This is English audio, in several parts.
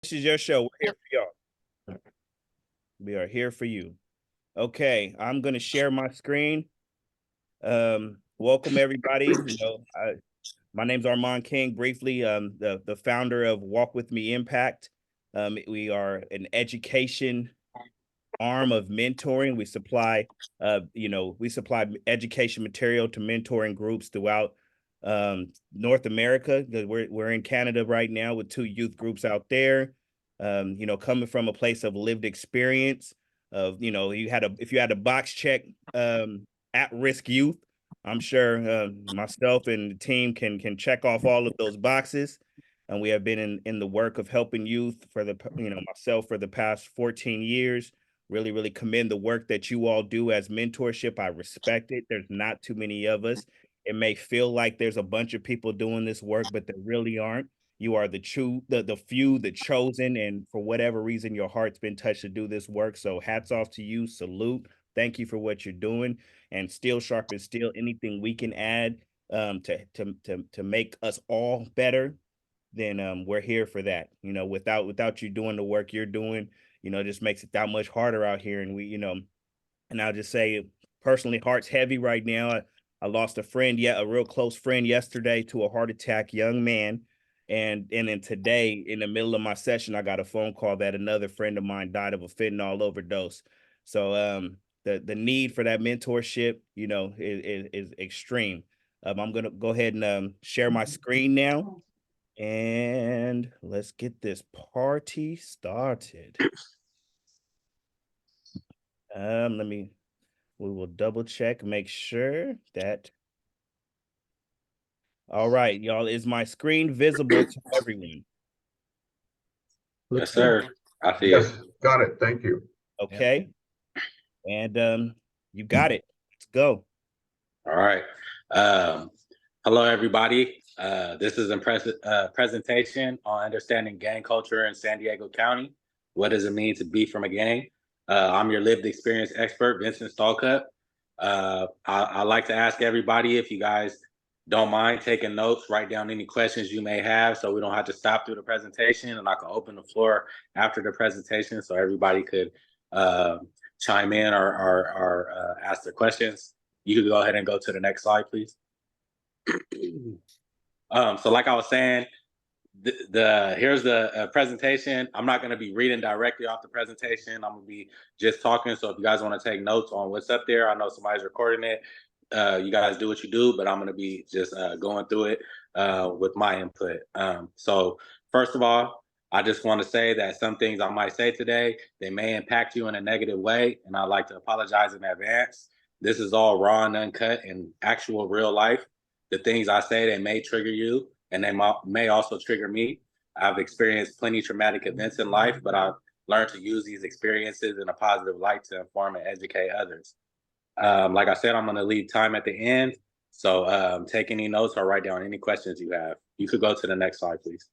This is your show. We're here for y'all. We are here for you. Okay, I'm gonna share my screen. Welcome everybody. My name's Armand King. Briefly, the founder of Walk With Me Impact. We are an education arm of mentoring. We supply education material to mentoring groups throughout North America. We're in Canada right now with two youth groups out there. Coming from a place of lived experience of if you had a box check at risk youth, I'm sure myself and the team can check off all of those boxes. And we have been in the work of helping youth for myself for the past 14 years. Really commend the work that you all do as mentorship. I respect it. There's not too many of us. It may feel like there's a bunch of people doing this work, but there really aren't. You are the few, the chosen, and for whatever reason, your heart's been touched to do this work. So hats off to you. Salute. Thank you for what you're doing. And steel sharp is steel. Anything we can add to make us all better, then we're here for that. Without you doing the work you're doing, it just makes it that much harder out here. And I'll just say personally, heart's heavy right now. I lost a real close friend yesterday to a heart attack, young man. And then today, in the middle of my session, I got a phone call that another friend of mine died of a fentanyl overdose. So the need for that mentorship, is extreme. I'm gonna go ahead and share my screen now. And let's get this party started. Let me We will double check, make sure that. All right, y'all. Is my screen visible to everyone? Yes, sir. I see it. Yes, got it. Thank you. Okay. And you got it. Let's go. All right. Hello, everybody. This is a presentation on understanding gang culture in San Diego County. What does it mean to be from a gang? I'm your lived experience expert, Vincent Stallcup. I like to ask everybody if you guys don't mind taking notes, write down any questions you may have so we don't have to stop through the presentation, and I can open the floor after the presentation so everybody could chime in or ask their questions. You could go ahead and go to the next slide, please. So like I was saying, here's the presentation. I'm not going to be reading directly off the presentation. I'm going to be just talking. So if you guys want to take notes on what's up there, I know somebody's recording it. You guys do what you do, but I'm going to be just going through it with my input. So first of all, I just want to say that some things I might say today, they may impact you in a negative way, and I'd like to apologize in advance. This is all raw and uncut in actual real life. The things I say, they may trigger you, and they may also trigger me. I've experienced plenty of traumatic events in life, but I've learned to use these experiences in a positive light to inform and educate others. Like I said, I'm going to leave time at the end. So take any notes or write down any questions you have. You could go to the next slide, please.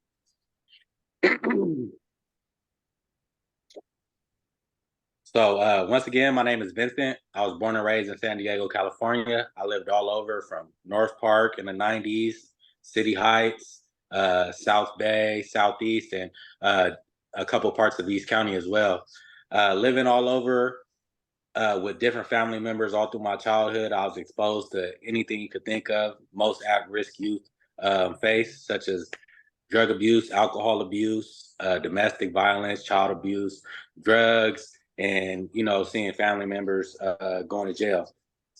So once again, my name is Vincent. I was born and raised in San Diego, California. I lived all over from North Park in the 90s, City Heights, South Bay, Southeast, and a couple parts of East County as well. Living all over with different family members all through my childhood, I was exposed to anything you could think of, most at-risk youth face, such as drug abuse, alcohol abuse, domestic violence, child abuse, drugs, and seeing family members going to jail.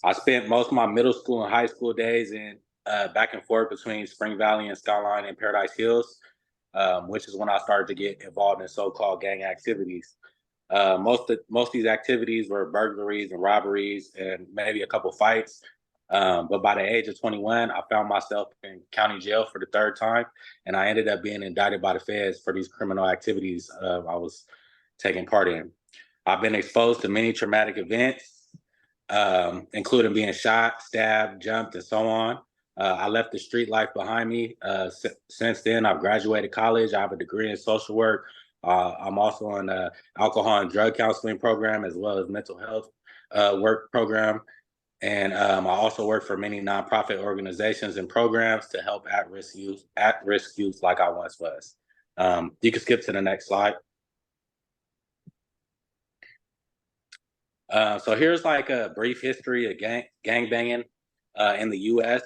I spent most of my middle school and high school days in back and forth between Spring Valley and Skyline and Paradise Hills, which is when I started to get involved in so-called gang activities. Most of these activities were burglaries and robberies and maybe a couple fights. But by the age of 21, I found myself in county jail for the third time, and I ended up being indicted by the feds for these criminal activities I was taking part in. I've been exposed to many traumatic events, including being shot, stabbed, jumped, and so on. I left the street life behind me. Since then, I've graduated college. I have a degree in social work. I'm also on an alcohol and drug counseling program as well as mental health work program. And I also work for many nonprofit organizations and programs to help at-risk youth like I once was. You can skip to the next slide. So here's like a brief history of gang banging in the U.S.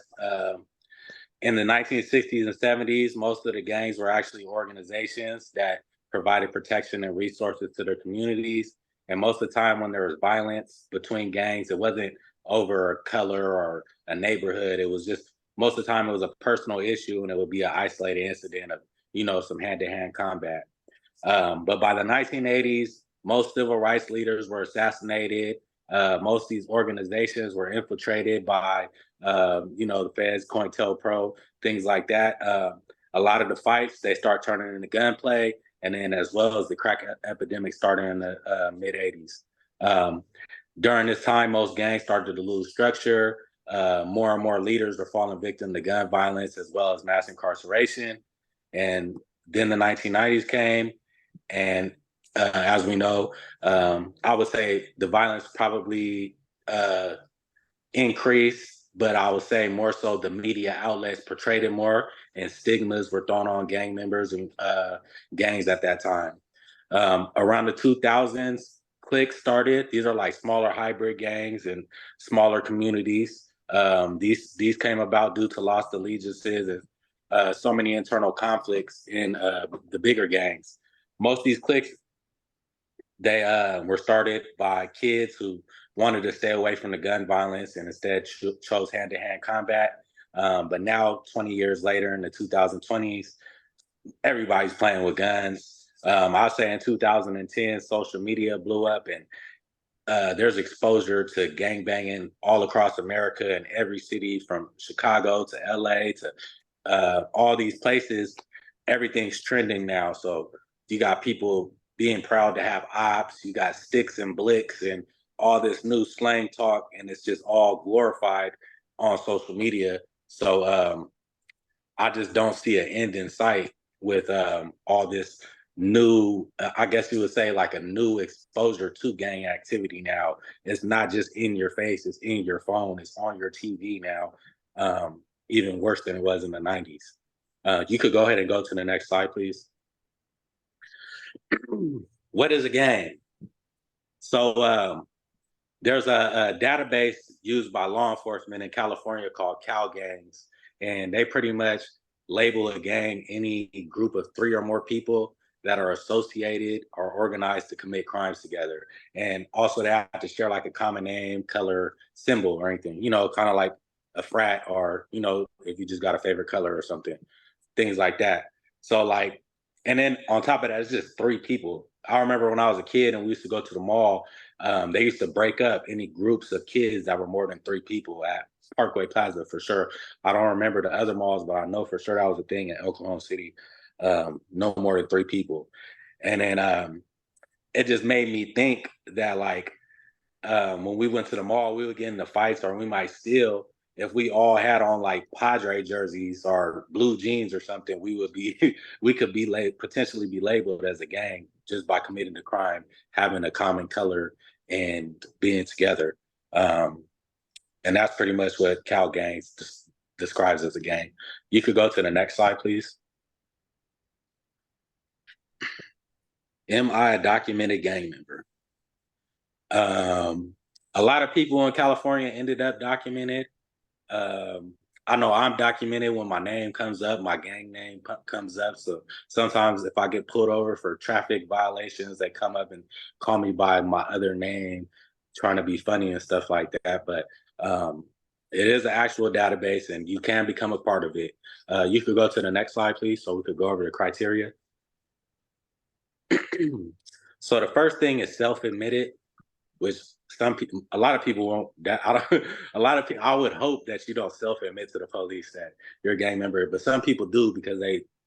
In the 1960s and 70s, most of the gangs were actually organizations that provided protection and resources to their communities. And most of the time, when there was violence between gangs, it wasn't over a color or a neighborhood. It was just most of the time it was a personal issue, and it would be an isolated incident of some hand-to-hand combat. But by the 1980s, most civil rights leaders were assassinated. Most of these organizations were infiltrated by, the feds, COINTELPRO, things like that. A lot of the fights, they start turning into gunplay, and then as well as the crack epidemic started in the mid 80s. During this time, most gangs started to lose structure. More and more leaders were falling victim to gun violence as well as mass incarceration. And then the 1990s came, and as we know, I would say the violence probably increased, but I would say more so the media outlets portrayed it more, and stigmas were thrown on gang members and gangs at that time. Around the 2000s, cliques started. These are like smaller hybrid gangs and smaller communities. These came about due to lost allegiances and so many internal conflicts in the bigger gangs. Most of these cliques, they were started by kids who wanted to stay away from the gun violence and instead chose hand-to-hand combat. But now, 20 years later, in the 2020s, everybody's playing with guns. I'll say in 2010, social media blew up, and there's exposure to gang banging all across America in every city, from Chicago to LA to all these places. Everything's trending now. So you got people being proud to have ops, you got sticks and blicks and all this new slang talk, and it's just all glorified on social media. So I just don't see an end in sight with all this new, I guess you would say, like a new exposure to gang activity now. It's not just in your face, it's in your phone, it's on your TV now, even worse than it was in the 90s. You could go ahead and go to the next slide, please. What is a gang? So there's a database used by law enforcement in California called Cal Gangs, and they pretty much label a gang any group of 3 or more people that are associated or organized to commit crimes together. And also they have to share like a common name, color, symbol, or anything, kind of like a frat, or, if you just got a favorite color or something, things like that. So like, and then on top of that, it's just 3 people. I remember when I was a kid and we used to go to the mall, they used to break up any groups of kids that were more than 3 people at Parkway Plaza for sure. I don't remember the other malls, but I know for sure that was a thing in Oklahoma City. No more than 3 people. And then it just made me think that like when we went to the mall, we would get into fights, or we might steal. If we all had on like Padre jerseys or blue jeans or something, we would be we could be potentially be labeled as a gang just by committing the crime, having a common color and being together. And that's pretty much what Cal Gangs describes as a gang. You could go to the next slide, please. Am I a documented gang member? A lot of people in California ended up documented. I know I'm documented when my name comes up, my gang name comes up. So sometimes if I get pulled over for traffic violations, they come up and call me by my other name, trying to be funny and stuff like that. But it is an actual database, and you can become a part of it. You could go to the next slide, please, so we could go over the criteria. So the first thing is self-admitted, which a lot of people won't. A lot of people. I would hope that you don't self-admit to the police that you're a gang member, but some people do because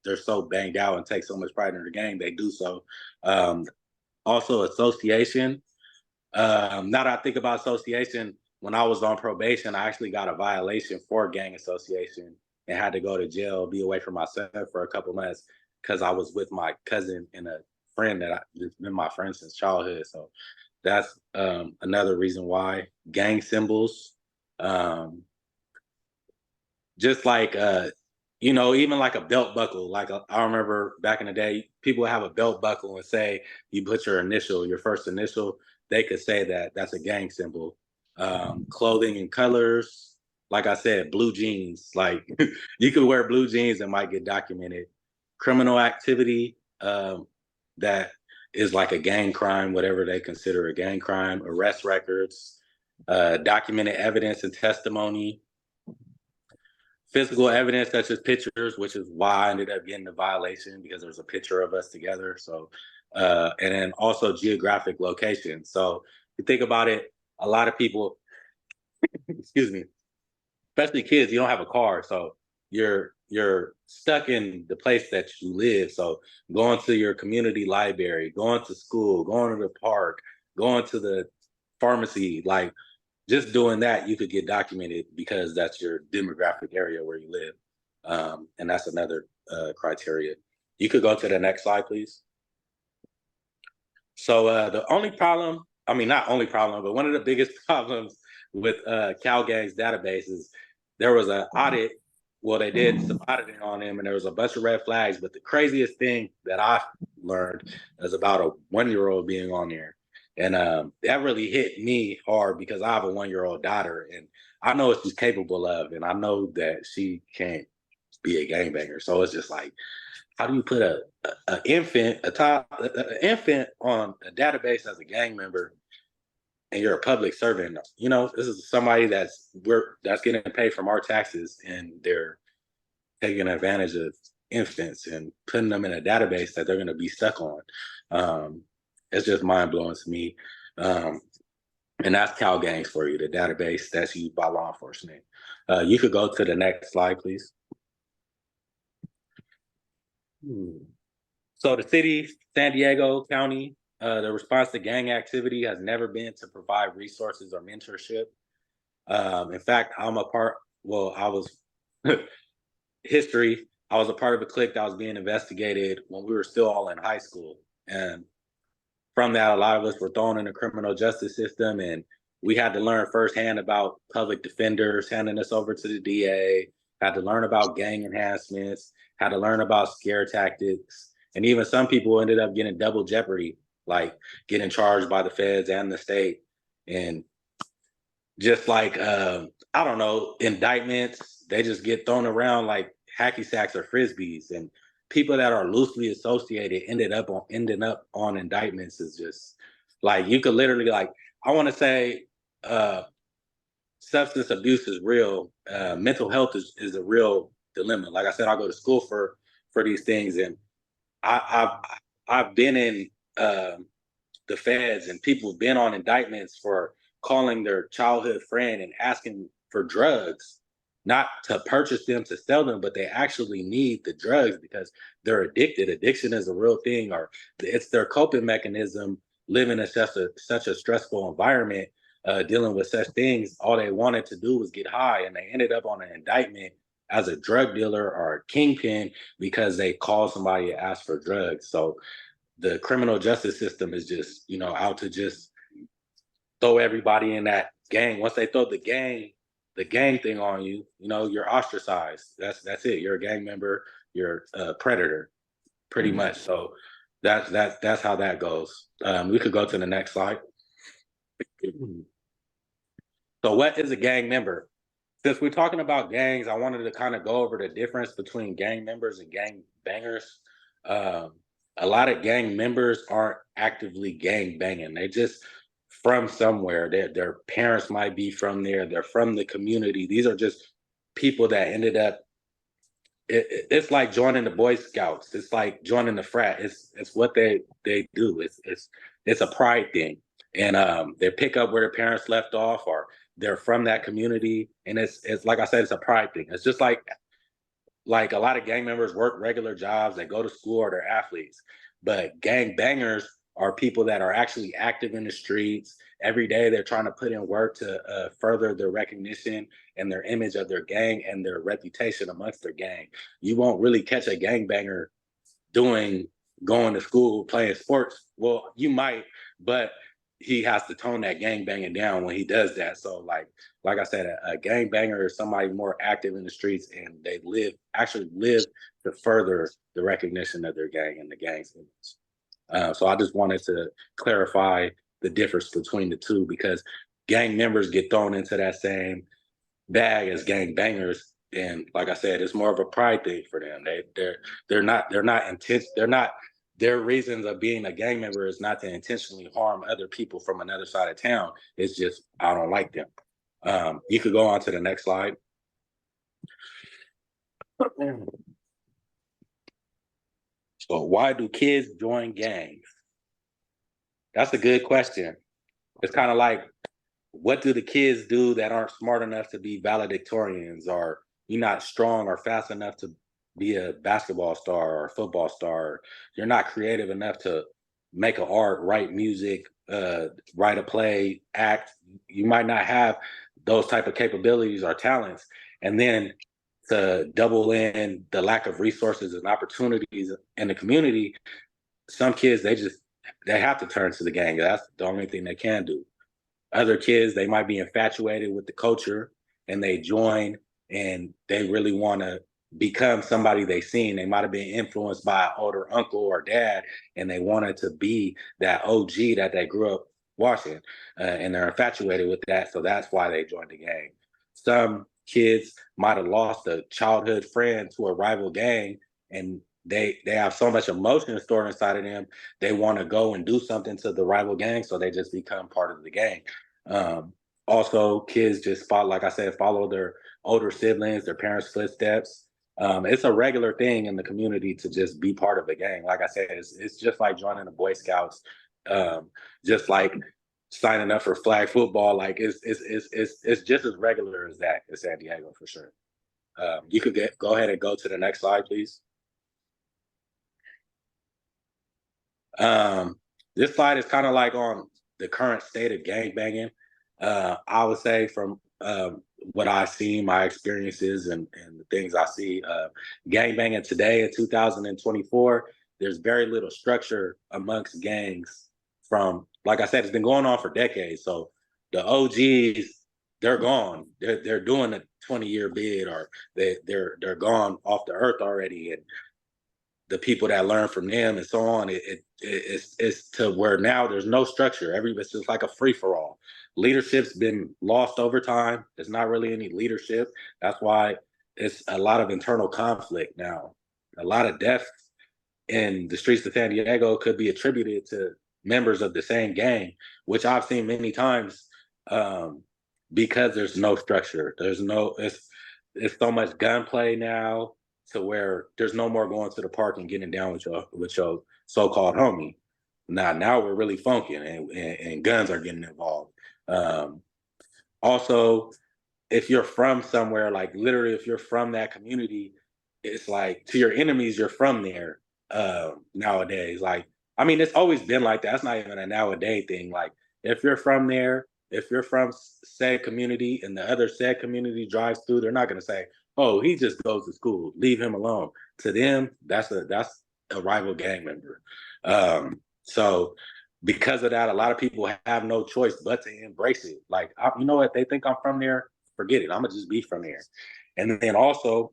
they're so banged out and take so much pride in their gang. They do so. Also, association. Now that I think about association, when I was on probation, I actually got a violation for gang association and had to go to jail, be away from my son for a couple months because I was with my cousin and a friend that has been my friend since childhood. So that's another reason why. Gang symbols, just like you know, even like a belt buckle. Like I remember back in the day, people would have a belt buckle and say you put your initial, your first initial. They could say that that's a gang symbol. Clothing and colors, like I said, blue jeans. Like you could wear blue jeans and might get documented. Criminal activity that is like a gang crime, whatever they consider a gang crime. Arrest records, documented evidence and testimony, physical evidence such as pictures, which is why I ended up getting the violation because there's a picture of us together. So, and then also geographic location. So you think about it, a lot of people, excuse me, especially kids, you don't have a car, so you're stuck in the place that you live. So going to your community library, going to school, going to the park, going to the pharmacy, like just doing that, you could get documented because that's your demographic area where you live. And that's another criteria. You could go to the next slide, please. So the only problem, I mean, not only problem, but one of the biggest problems with CalGang's database is there was an audit. Well, they did some auditing on him, and there was a bunch of red flags. But the craziest thing that I learned is about a 1-year-old being on there. And that really hit me hard because I have a 1-year-old daughter, and I know what she's capable of, and I know that she can't be a gangbanger. So it's just like, how do you put an infant, an infant on a database as a gang member, and you're a public servant? You know, this is somebody that's getting paid from our taxes, and they're taking advantage of infants and putting them in a database that they're going to be stuck on. It's just mind blowing to me. And that's Cal Gangs for you, the database that's used by law enforcement. You could go to the next slide, please. So the city, San Diego County, the response to gang activity has never been to provide resources or mentorship. In fact, I was history. I was a part of a clique that was being investigated when we were still all in high school. And from that, a lot of us were thrown in the criminal justice system, and we had to learn firsthand about public defenders handing us over to the DA, had to learn about gang enhancements, had to learn about scare tactics. And even some people ended up getting double jeopardy, like getting charged by the feds and the state. And just like, I don't know, indictments, they just get thrown around like hacky sacks or frisbees. And people that are loosely associated ending up on indictments is just like, you could literally, like, I want to say substance abuse is real. Mental health is a real dilemma. Like I said, I go to school for these things, and I've been in the feds, and people have been on indictments for calling their childhood friend and asking for drugs, not to purchase them, to sell them, but they actually need the drugs because they're addicted. Addiction is a real thing, or it's their coping mechanism living in such a stressful environment, dealing with such things. All they wanted to do was get high, and they ended up on an indictment as a drug dealer or a kingpin because they called somebody and asked for drugs. So the criminal justice system is just, you know, out to just throw everybody in that gang. Once they throw the gang thing on you, you know, you're ostracized. That's it. You're a gang member. You're a predator, pretty much. So that's how that goes. We could go to the next slide. So what is a gang member? Since we're talking about gangs, I wanted to kind of go over the difference between gang members and gang bangers. A lot of gang members aren't actively gang banging. They just from somewhere. Their parents might be from there. They're from the community. These are just people that ended up. It's like joining the Boy Scouts. It's like joining the frat. It's what they do. It's a pride thing, and they pick up where their parents left off, or they're from that community, and it's like I said, it's a pride thing. It's just like a lot of gang members work regular jobs, they go to school, or they're athletes. But gang bangers are people that are actually active in the streets. Every day they're trying to put in work to further their recognition and their image of their gang and their reputation amongst their gang. You won't really catch a gang banger going to school, playing sports. Well, you might, but he has to tone that gang banging down when he does that. So like I said, a gang banger is somebody more active in the streets, and they actually live to further the recognition of their gang and the gang's image. So I just wanted to clarify the difference between the two, because gang members get thrown into that same bag as gang bangers, and like I said, it's more of a pride thing for them. They're not intense. They're not. Their reasons of being a gang member is not to intentionally harm other people from another side of town. It's just I don't like them. You could go on to the next slide. So why do kids join gangs? That's a good question. It's kind of like, what do the kids do that aren't smart enough to be valedictorians, or you're not strong or fast enough to be a basketball star or a football star? You're not creative enough to make an art, write music, write a play, act. You might not have those type of capabilities or talents. And then to double in the lack of resources and opportunities in the community, some kids, they have to turn to the gang. That's the only thing they can do. Other kids, they might be infatuated with the culture and they join, and they really want to become somebody they seen. They might have been influenced by an older uncle or dad, and they wanted to be that OG that they grew up watching, and they're infatuated with that. So that's why they joined the gang. Some kids might have lost a childhood friend to a rival gang, and they have so much emotion stored inside of them, they want to go and do something to the rival gang, so they just become part of the gang. um, Also, kids just like I said, follow their older siblings, their parents' footsteps. It's a regular thing in the community to just be part of a gang. Like I said, it's just like joining the Boy Scouts, just like signing up for flag football. Like it's just as regular as that in San Diego for sure. You could go ahead and go to the next slide, please. Um, this slide is kind of like on the current state of gang banging. I would say from what I've seen, my experiences, and the things I see, gang banging today in 2024, there's very little structure amongst gangs. From, like I said, it's been going on for decades. So the OGs, they're gone. They're doing a 20-year bid, or they're gone off the earth already, and the people that learn from them and so on, it's to where now there's no structure. It's just like a free for all. Leadership's been lost over time. There's not really any leadership. That's why it's a lot of internal conflict now. A lot of deaths in the streets of San Diego could be attributed to members of the same gang, which I've seen many times, because there's no structure. It's so much gunplay now, to where there's no more going to the park and getting down with your so-called homie. Now we're really funking, and guns are getting involved. Also, if you're from somewhere, like literally, if you're from that community, it's like to your enemies, you're from there. Nowadays, like, I mean, it's always been like that. That's not even a nowadays thing. Like, if you're from there, if you're from said community, and the other said community drives through, they're not going to say, "Oh, he just goes to school. Leave him alone." To them, that's a rival gang member. So because of that, a lot of people have no choice but to embrace it. Like, you know what? They think I'm from there. Forget it. I'm gonna just be from there. And then also,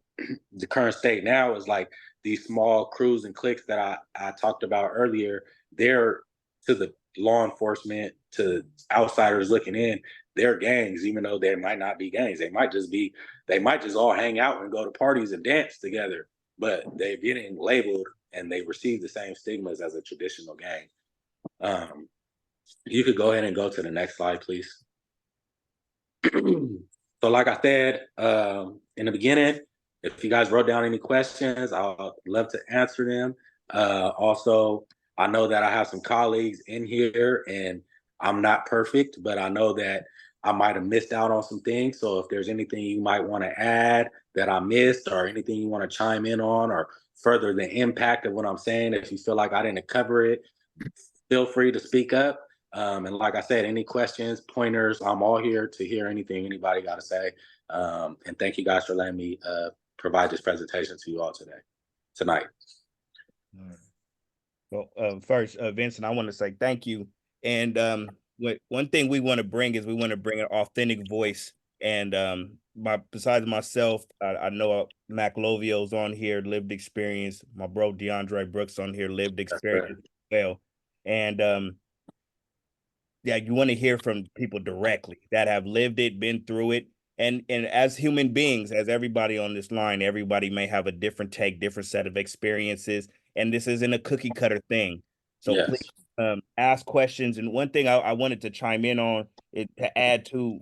the current state now is like these small crews and cliques that I talked about earlier. They're, to the law enforcement, to outsiders looking in, they're gangs, even though they might not be gangs. They might just all hang out and go to parties and dance together, but they're getting labeled and they receive the same stigmas as a traditional gang. You could go ahead and go to the next slide, please. So like I said, in the beginning, if you guys wrote down any questions, I'd love to answer them. Also, I know that I have some colleagues in here, and I'm not perfect, but I know that I might have missed out on some things. So if there's anything you might want to add that I missed, or anything you want to chime in on, or further the impact of what I'm saying, if you feel like I didn't cover it, feel free to speak up. And like I said, any questions, pointers, I'm all here to hear anything anybody got to say. And thank you guys for letting me provide this presentation to you all tonight. Well, first, Vincent, I want to say thank you. And one thing we want to bring is we want to bring an authentic voice. And my besides myself, I know Mac Lovio's on here, lived experience. My bro DeAndre Brooks on here, lived That's experience fair. as well. And yeah, you want to hear from people directly that have lived it, been through it. And as human beings, as everybody on this line, everybody may have a different take, different set of experiences, and this isn't a cookie cutter thing. So please Yes. ask questions. And one thing I wanted to chime in on it to add to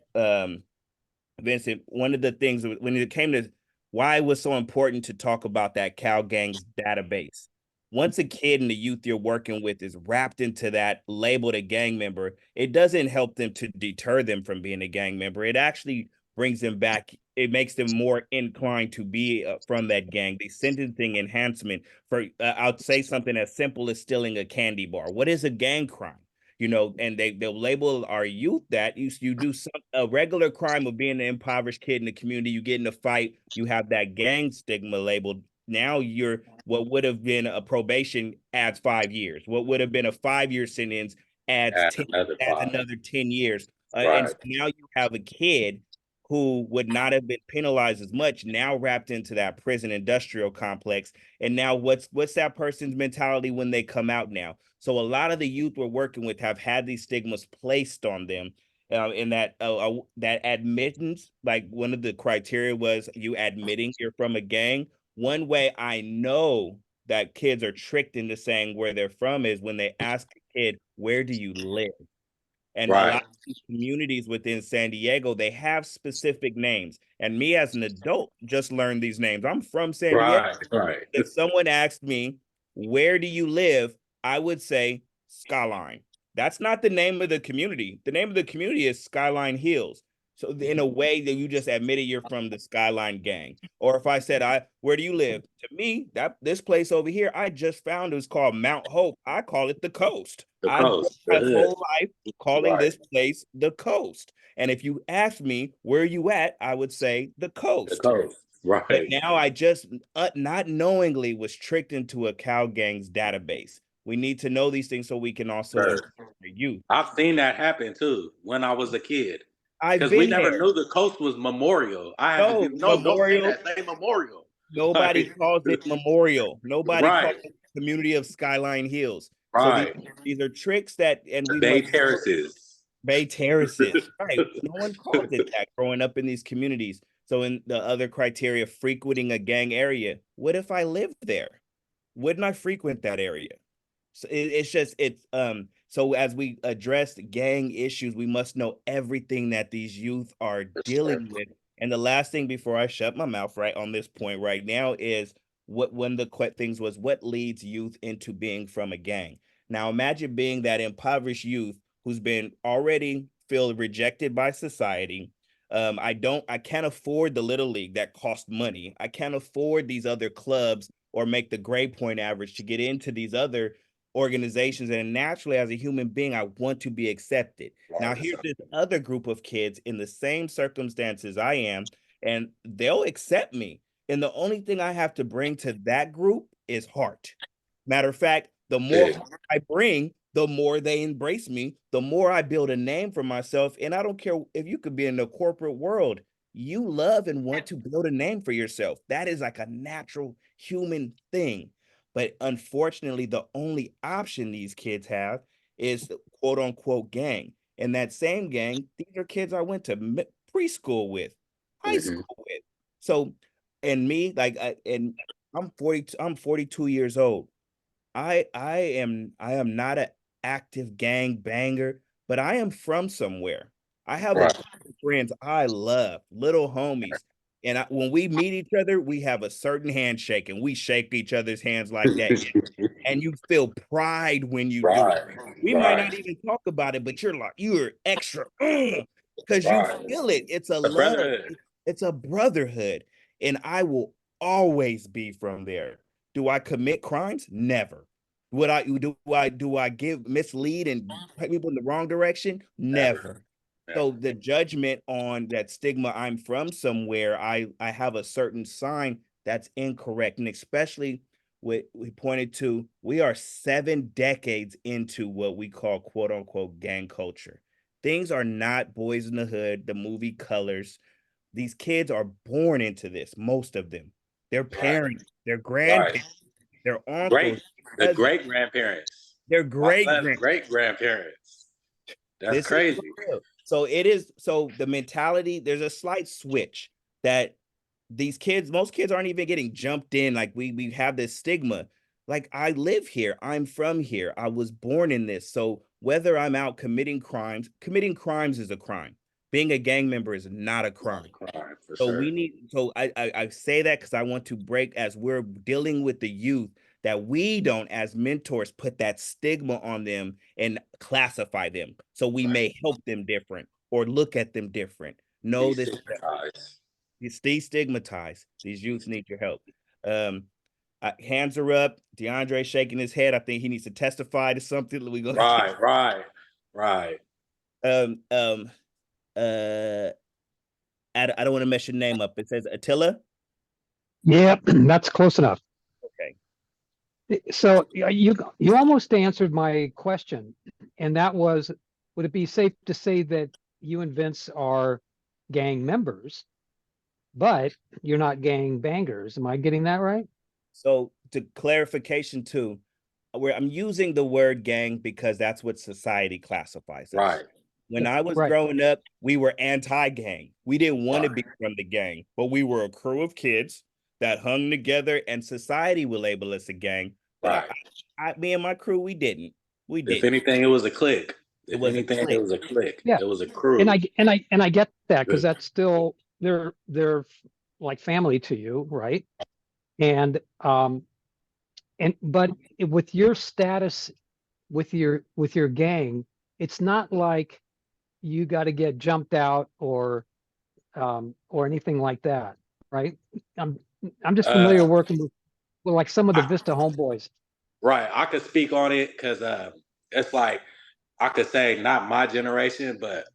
Vincent, one of the things when it came to why it was so important to talk about that Cal Gangs database. Once a kid and the youth you're working with is wrapped into that labeled a gang member, it doesn't help them to deter them from being a gang member. It actually brings them back. It makes them more inclined to be from that gang. The sentencing enhancement for, I'll say something as simple as stealing a candy bar. What is a gang crime? And they'll label our youth that you do a regular crime of being an impoverished kid in the community, you get in a fight, you have that gang stigma labeled. Now you're what would have been a probation adds 5 years. What would have been a 5 year sentence adds Add 10, another adds five. another 10 years. And Right. so now you have a kid who would not have been penalized as much now wrapped into that prison industrial complex. And now what's that person's mentality when they come out now? So a lot of the youth we're working with have had these stigmas placed on them. In that admittance, like one of the criteria was you admitting you're from a gang. One way I know that kids are tricked into saying where they're from is when they ask a kid, "Where do you live?" And a lot Right. of these communities within San Diego, they have specific names. And me as an adult just learned these names. I'm from San Diego. Right. Right. If someone asked me, "Where do you live?" I would say Skyline. That's not the name of the community. The name of the community is Skyline Hills. So in a way that you just admitted you're from the Skyline gang. Or if I said, where do you live? To me, that this place over here, I just found it was called Mount Hope. I call it the coast. The I grew up coast, the my hood. whole life calling Right. this place the coast. And if you ask me where you at, I would say the The coast. coast. But Right. now I just not knowingly was tricked into a cow gang's database. We need to know these things so we can also Sure. empower youth. I've seen that happen too when I was a kid. I've Because we been never there. knew the coast was Memorial. I had to No, be no, don't say Memorial. that. Say Memorial. Nobody Like, calls it Memorial. Nobody calls right, it community of Skyline Hills. So right. these are tricks that, and The we Bay must Terraces. Bay Terraces. Right. No one calls it that growing up in these communities. So in the other criteria, frequenting a gang area. What if I lived there? Wouldn't I frequent that area? So it's just it's so as we address gang issues, we must know everything that these youth are For sure. dealing with. And the last thing before I shut my mouth right on this point right now is what one of the things was what leads youth into being from a gang. Now imagine being that impoverished youth who's been already feel rejected by society. I can't afford the little league that cost money. I can't afford these other clubs or make the grade point average to get into these other organizations. And naturally, as a human being, I want to be accepted. Now, Right. here's this other group of kids in the same circumstances I am, and they'll accept me. And the only thing I have to bring to that group is heart. Matter of fact, the more Big. heart I bring, the more they embrace me, the more I build a name for myself. And I don't care if you could be in the corporate world, you love and want to build a name for yourself. That is like a natural human thing. But unfortunately, the only option these kids have is the quote unquote gang. And that same gang, these are kids I went to preschool with, high Hmm. school with. So, and me, and I'm 42 years old. I am not an active gang banger, but I am from somewhere. I have a Right. group of friends I love, little homies. And when we meet each other, we have a certain handshake and we shake each other's hands like that. And you feel pride when you do it. Right. We might not Right. even talk about it, but you're extra because you Right. feel it. It's a The love, brotherhood. it's a brotherhood. And I will always be from there. Do I commit crimes? Never. Would I give mislead and put people in the wrong direction? Never. Never. So Never. the judgment on that stigma I'm from somewhere, I have a certain sign that's incorrect. And especially what we pointed to, we are 7 decades into what we call quote unquote gang culture. Things are not Boys in the Hood, the movie Colors. These kids are born into this, most of them. Their Right. parents, their Right. grandparents, their Great. uncles, The cousins, great grandparents. their My great son's grand. great grandparents. That's This is crazy. for real. So it is. So the mentality, there's a slight switch that these kids, most kids aren't even getting jumped in. Like we have this stigma. Like I live here, I'm from here, I was born in this. So whether I'm out committing crimes is a crime. Being a gang member is not a Not crime. a crime for So sure. I say that because I want to break as we're dealing with the youth that we don't as mentors put that stigma on them and classify them. So we Right. may help them different or look at them different. No, this Destigmatized. is destigmatized. These youth need your help. Um, hands are up. DeAndre shaking his head. I think he needs to testify to something. We gonna Right, right, right. um um uh I don't want to mess your name up. It says Attila. Yeah, that's close enough. Okay. So you almost answered my question, and that was, would it be safe to say that you and Vince are gang members, but you're not gang bangers? Am I getting that right? So to clarification too, where I'm using the word gang because that's what society classifies us. Right, When I was Right. growing up, we were anti-gang. We didn't want to right, be from the gang, but we were a crew of kids that hung together, and society will label us a gang. But right. me and my crew, we didn't. We If didn't. anything, it was a clique. It If was a anything, it clique. was a clique. Yeah. It was a And crew. I get that because that's still they're like family to you, right? And but with your status with your gang, it's not like you got to get jumped out or anything like that, right? I'm I'm just familiar Uh, working with like some of the I, Vista homeboys. right. I could speak on it because it's like I could say not my generation, but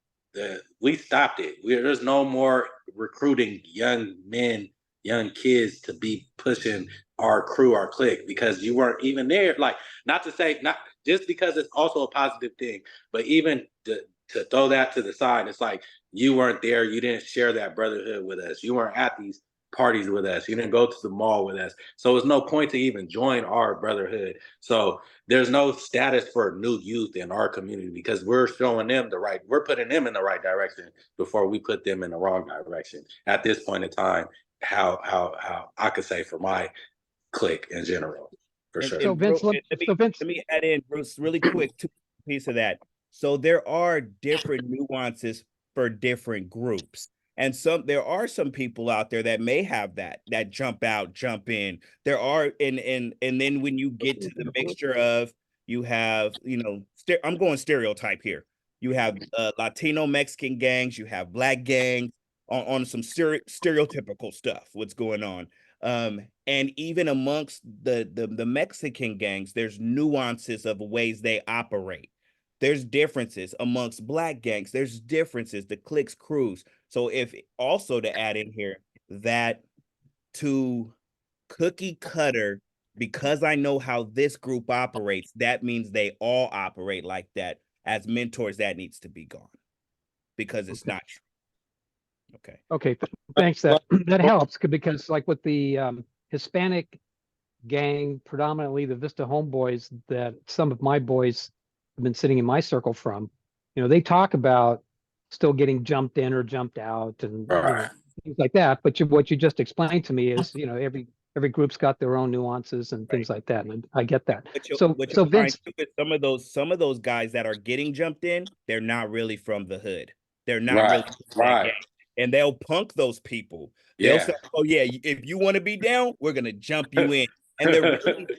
we stopped it. There's no more recruiting young men, young kids to be pushing our crew, our clique, because you weren't even there. Like, not to say not just because it's also a positive thing, but even to throw that to the side, it's like you weren't there. You didn't share that brotherhood with us. You weren't at these parties with us. You didn't go to the mall with us. So it's no point to even join our brotherhood. So there's no status for new youth in our community because we're showing them we're putting them in the right direction before we put them in the wrong direction at this point in time. How I could say for my clique in general, for And, sure. So and bro, Vince, let, let so me Vince, let me add in, Bruce, really quick, two piece of that. So there are different nuances for different groups. And there are some people out there that may have that jump out, jump in. There are, and then when you get to the mixture of you have, I'm going stereotype here. You have Latino Mexican gangs, you have black gangs on some stereotypical stuff, what's going on. And even amongst the Mexican gangs, there's nuances of ways they operate. There's differences amongst black gangs. There's differences, the cliques, crews. So if also to add in here that to cookie cutter, because I know how this group operates, that means they all operate like that. As mentors, that needs to be gone because it's okay, not true. Okay. okay, thanks. That helps because like with the Hispanic gang, predominantly the Vista homeboys that some of my boys have been sitting in my circle from, they talk about still getting jumped in or jumped out and All right. things like that. But what you just explained to me is, every group's got their own nuances and Right. things like that. And I get that. What So you'll find Vince, too is some of those guys that are getting jumped in, they're not really from the hood. They're not Right. really from that Right. gang. And they'll punk those people. They'll Yeah. say, "Oh yeah, if you want to be down, we're gonna jump you in." And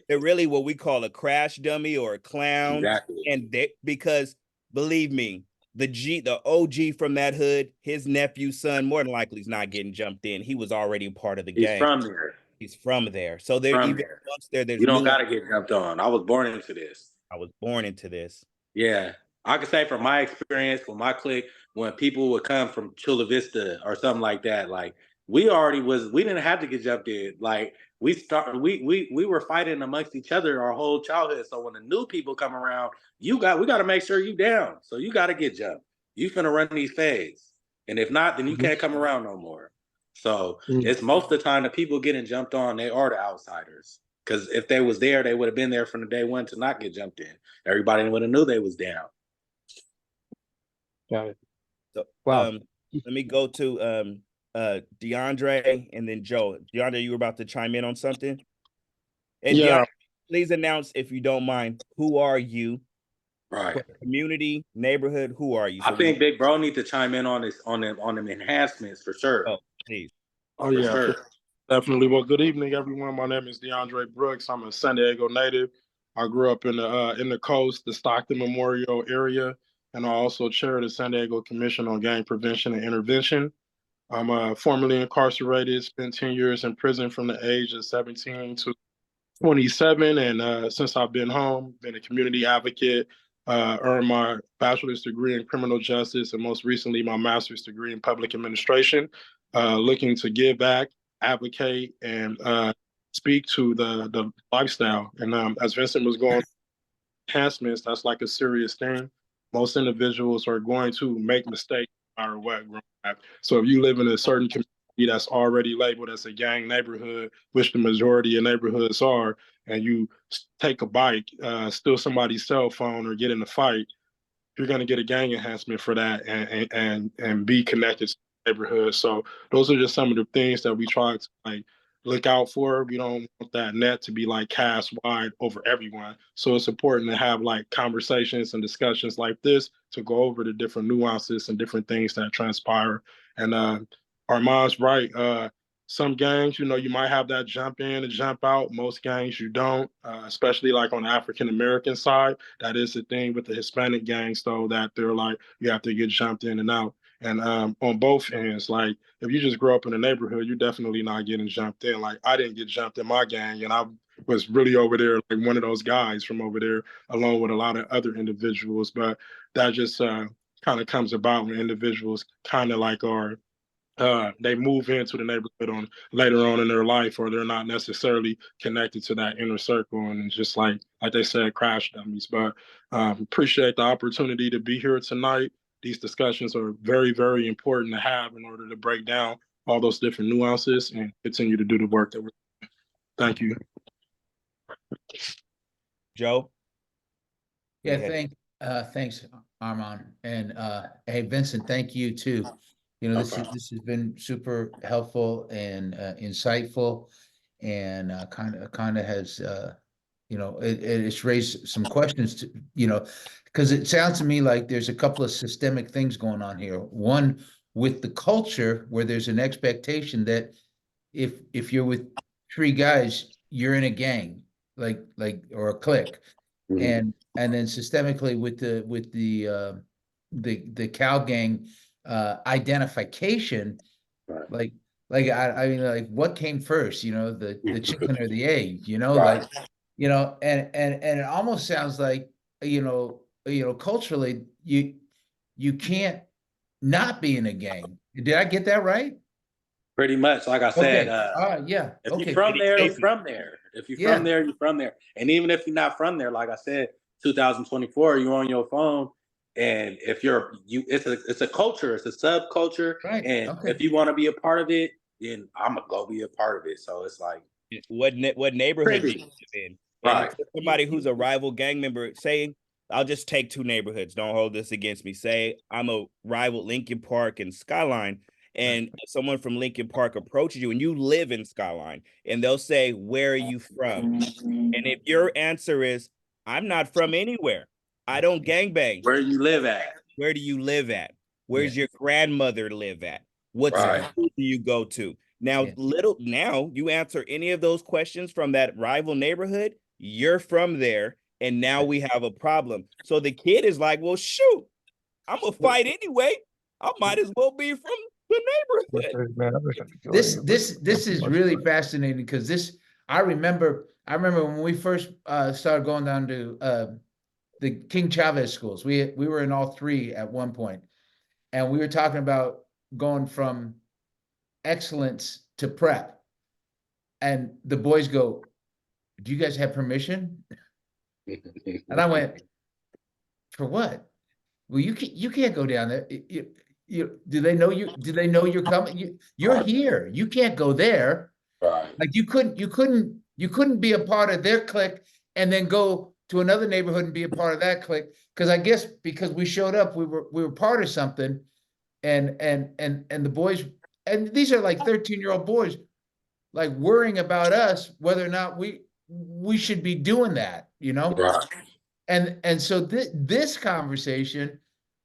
they're really what we call a crash dummy or a clown. Exactly. And because believe me, the OG from that hood, his nephew's son, more than likely is not getting jumped in. He was already part of the He's gang. from there. He's from there. So there From even there. amongst there's You don't nuance. got to get jumped on. I was born into this. I was born into this. Yeah, I could say from my experience, from my clique, when people would come from Chula Vista or something like that, like we didn't have to get jumped in. Like we were fighting amongst each other our whole childhood. So when the new people come around, we got to make sure you down. So you got to get jumped. you finna run these fades. And if not, then you can't come around no more. So it's most of the time the people getting jumped on, they are the outsiders. Because if they was there, they would have been there from the day one to not get jumped in. Everybody would have knew they was down. Got it. So, Wow. let me go to DeAndre and then Joe. DeAndre, you were about to chime in on something? And Yeah. DeAndre, please announce, if you don't mind, who are you? Right. Community, neighborhood, who are you? I think Big Bro need to chime in on this on them enhancements for sure. Oh, please. Oh, For yeah. sure. Definitely. Well, good evening, everyone. My name is DeAndre Brooks. I'm a San Diego native. I grew up in the coast, the Stockton Memorial area, and I also chair the San Diego Commission on Gang Prevention and Intervention. I'm formerly incarcerated, spent 10 years in prison from the age of 17 to 27, and since I've been home, been a community advocate, earned my bachelor's degree in criminal justice, and most recently my master's degree in public administration, looking to give back, advocate, and speak to the lifestyle. And as Vincent was going, enhancements, that's like a serious thing. Most individuals are going to make mistakes no matter what growing up. So if you live in a certain community that's already labeled as a gang neighborhood, which the majority of neighborhoods are, and you take a bike, steal somebody's cell phone, or get in a fight, you're going to get a gang enhancement for that, and be connected to the neighborhood. So those are just some of the things that we try to like look out for. We don't want that net to be like cast wide over everyone. So it's important to have like conversations and discussions like this to go over the different nuances and different things that transpire. And Armand's right. Some gangs, you might have that jump in and jump out. Most gangs you don't, especially like on the African American side. That is the thing with the Hispanic gangs, though, that they're like, you have to get jumped in and out. And on both ends, like if you just grow up in a neighborhood, you're definitely not getting jumped in. Like I didn't get jumped in my gang, and I was really over there, like one of those guys from over there, along with a lot of other individuals. But that just kind of comes about when individuals kind of like are they move into the neighborhood on later on in their life, or they're not necessarily connected to that inner circle, and just like they said, crash dummies. But appreciate the opportunity to be here tonight. These discussions are very, very important to have in order to break down all those different nuances and continue to do the work that we're doing. Thank you. Joe? Yeah, thanks, Armand. And hey, Vincent, thank you too. This has been super helpful and insightful, and kind of has it's raised some questions to because it sounds to me like there's a couple of systemic things going on here. One, with the culture, where there's an expectation that if you're with three guys, you're in a gang, like or a clique. Mm-hmm. And then systemically with the cow gang identification, Right. like I mean, like what came first, the chicken or the egg, Right. and it almost sounds like culturally you can't not be in a gang. Did I get that right? Pretty much, like I said, yeah. if Okay. you're from there, you're from there. If you're from there, you're from there. And even if you're not from there, like I said, 2024, you're on your phone, and if it's a culture, it's a subculture, right? And okay. if you want to be a part of it, then I'm gonna go be a part of it. So it's like, what neighborhood you live in? Right. And somebody who's a rival gang member saying, I'll just take two neighborhoods. Don't hold this against me. Say I'm a rival Lincoln Park and Skyline, and someone from Lincoln Park approaches you and you live in Skyline, and they'll say, where are you from? And if your answer is, I'm not from anywhere, I don't gangbang. Where you live at? Where do you live at? Where's your grandmother live at? What school do you go to? Now, now you answer any of those questions from that rival neighborhood, you're from there, and now we have a problem. So the kid is like, well, shoot, I'm gonna fight anyway. I might as well be from the neighborhood. This is really fascinating, because I remember when we first started going down to the King Chavez schools. We were in all three at one point, and we were talking about going from excellence to prep. And the boys go, do you guys have permission? And I went, for what? Well, you can't go down there. Do they know you? Do they know you're coming? You're here. You can't go there. Right. Like you couldn't be a part of their clique and then go to another neighborhood and be a part of that clique. Because I guess because we showed up, we were part of something, and the boys, and these are like 13-year-old boys, like worrying about us whether or not we should be doing that, you know? Right. And so this conversation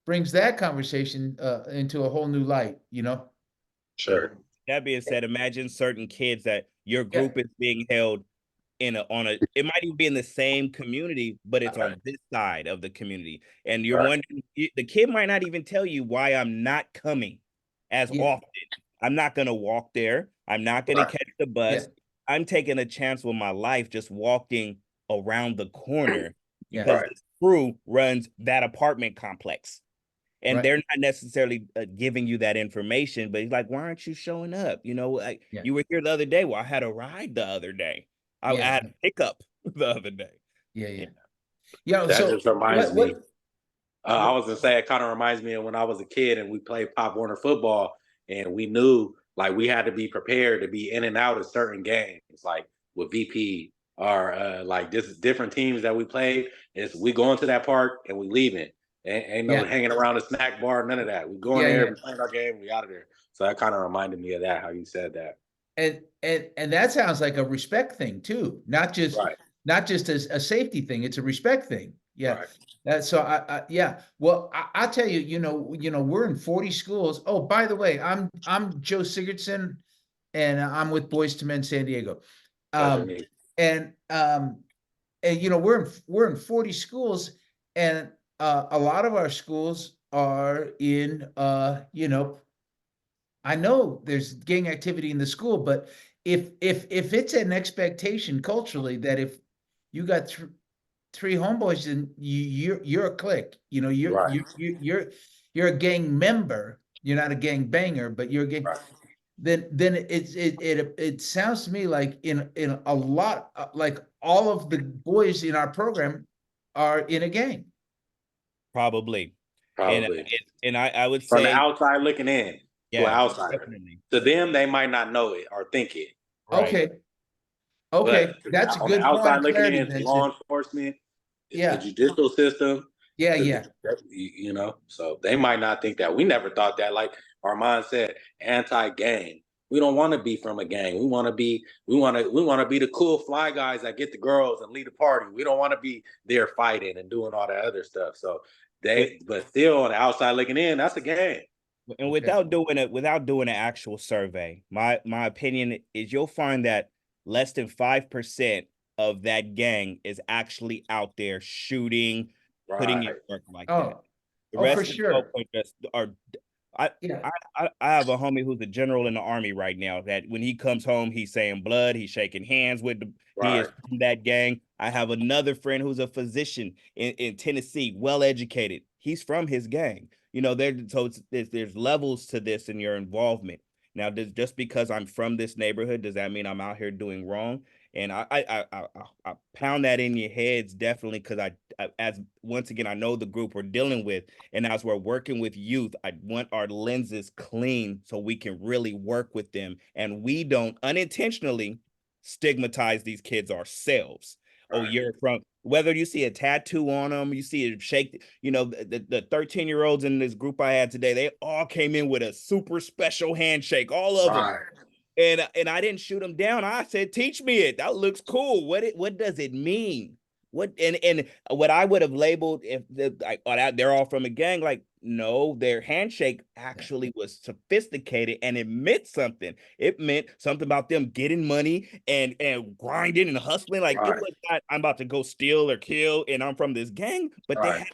brings that conversation into a whole new light, you know? Sure. That being said, imagine certain kids that your Yeah. group is being held it might even be in the same community, but it's on this side of the community. And you're wondering, the kid might not even tell you why I'm not coming as Yeah. often. I'm not going to walk there. I'm not going to catch the bus. Yeah. I'm taking a chance with my life just walking around the corner Yeah. because this crew runs that apartment complex. And Right. they're not necessarily giving you that information, but he's like, why aren't you showing up? You know, like, Yeah. you were here the other day. Well, I had a ride the other day. I Yeah. had a pickup the other day. Yeah. Yeah. That So just reminds me. I what- was gonna say it kind of reminds me of when I was a kid and we played Pop Warner football, and we knew like we had to be prepared to be in and out of certain games, like with VP or like this different teams that we played. Is we go into that park and we leaving. Ain't no Yeah. hanging around the snack bar, none of that. We go in Yeah, there, yeah. we playing our game, we out of there. So that kind of reminded me of that, how you said that. And that sounds like a respect thing too, not just Right. as a safety thing. It's a respect thing. Yeah. Right. So yeah. Well, I'll tell you, you know, we're in 40 schools. Oh, by the way, I'm Joe Sigurdson, and I'm with Boys to Men San Diego. Pleasure meeting. And you know, we're in 40 schools, and a lot of our schools are in you know, I know there's gang activity in the school, but if it's an expectation culturally that if you got three homeboys and you're a clique, you know, Right. you're a gang member, you're not a gang banger, but you're a gang. Right. Then it sounds to me like in a lot like all of the boys in our program are in a gang. Probably. Probably. And I would From the say, outside looking in to an yeah, outsider. definitely. To them, they might not know it or think it. Right. Okay. Okay, But that's a on the good point outside of looking clarity, in, to law Vincent. enforcement, Yeah. the judicial system, Yeah, yeah. you know, so they might not think that. We never thought that. Like Armand said, anti-gang. We don't want to be from a gang. We want to be the cool fly guys that get the girls and lead the party. We don't want to be there fighting and doing all that other stuff. So but still on the outside looking in, that's a gang. And without doing an actual survey, my opinion is you'll find that less than 5% of that gang is actually out there shooting, putting in work like that. The rest for of the sure. folks are Yeah. I have a homie who's a general in the army right now that when he comes home, he's saying blood, he's shaking hands with he is from that gang. I have another friend who's a physician in Tennessee, well educated. He's from his gang. You know, there's levels to this in your involvement. Now, just because I'm from this neighborhood, does that mean I'm out here doing wrong? And I pound that in your heads definitely because as once again I know the group we're dealing with, and as we're working with youth, I want our lenses clean so we can really work with them, and we don't unintentionally stigmatize these kids ourselves. Oh, you're from, whether you see a tattoo on them, you see it shake, you know, the 13-year-olds in this group I had today, they all came in with a super special handshake, all of them. And I didn't shoot them down. I said, teach me it. That looks cool. What does it mean? What and what I would have labeled if they're all from a gang, like, no, their handshake actually was sophisticated and it meant something. It meant something about them getting money and grinding and hustling. Like it was not, I'm about to go steal or kill and I'm from this gang, but they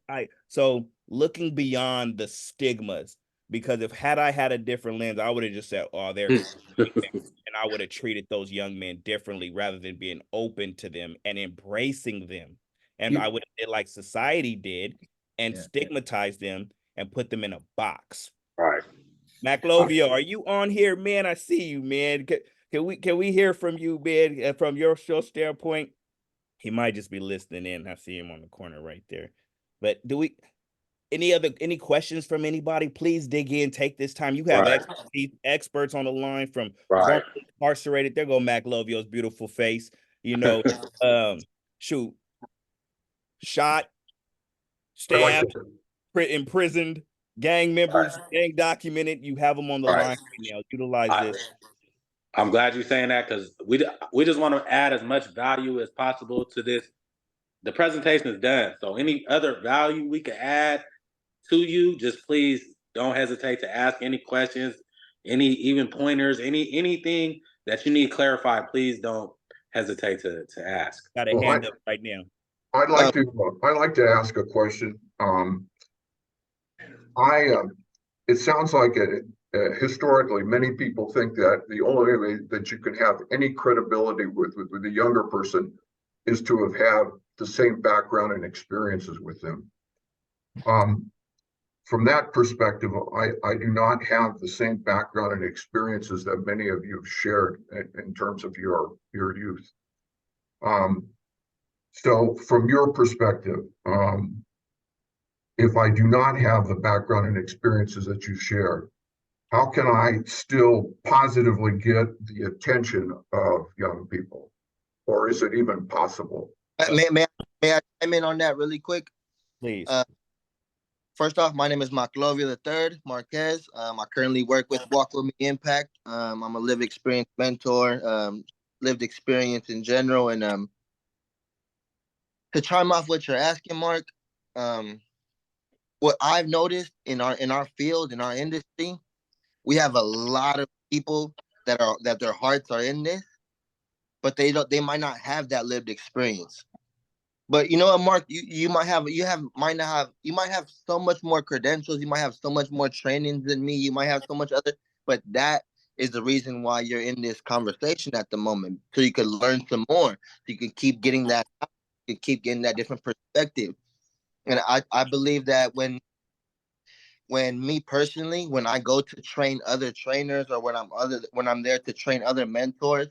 had so looking beyond the stigmas, because had I had a different lens, I would have just said, oh, they're and I would have treated those young men differently rather than being open to them and embracing them. And I would have did like society did and stigmatize them and put them in a box. Right. McLovio, are you on here, man? I see you, man. Can we hear from you, man, from your standpoint? He might just be listening in. I see him on the corner right there. But do we any questions from anybody, please dig in, take this time. You have Right. experts on the line from Right. incarcerated. There go Mac Lovio's beautiful face. Shoot, shot, stabbed, imprisoned, gang members, gang documented. You have them on the line right now. Utilize this. I'm glad you're saying that, because we just want to add as much value as possible to this. The presentation is done. So any other value we can add to you, just please don't hesitate to ask any questions, any even pointers, anything that you need clarified. Please don't hesitate to ask. Got a hand up right now. I'd like to ask a question. It sounds like historically, many people think that the only way that you can have any credibility with a younger person is to have had the same background and experiences with them. From that perspective, I do not have the same background and experiences that many of you have shared in terms of your youth. So from your perspective, if I do not have the background and experiences that you shared, how can I still positively get the attention of young people? Or is it even possible? May I chime in on that really quick? Please. First off, my name is Maclovia III Marquez. I currently work with Walk With Me Impact. I'm a lived experience mentor, lived experience in general. And to chime off what you're asking, Mark, what I've noticed in our field, in our industry, we have a lot of people that their hearts are in this, but they might not have that lived experience. But you know what, Mark, you might have so much more credentials, you might have so much more training than me, you might have so much other, but that is the reason why you're in this conversation at the moment, so you can learn some more, so you can keep getting that, you can keep getting that different perspective. And I believe that when me personally, when I go to train other trainers, or when I'm there to train other mentors,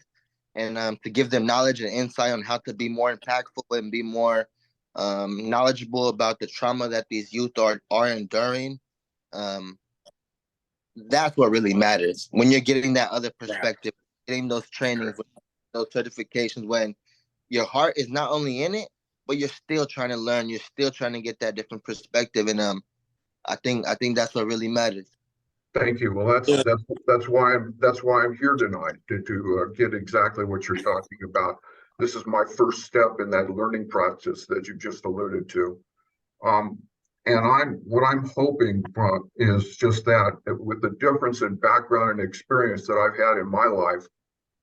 and to give them knowledge and insight on how to be more impactful and be more knowledgeable about the trauma that these youth are enduring, that's what really matters. When you're getting that other perspective, getting those trainings, those certifications, when your heart is not only in it, but you're still trying to learn, you're still trying to get that different perspective, and I think that's what really matters. Thank you. Well, that's why I'm here tonight, to get exactly what you're talking about. This is my first step in that learning process that you just alluded to. And what I'm hoping is just that, with the difference in background and experience that I've had in my life,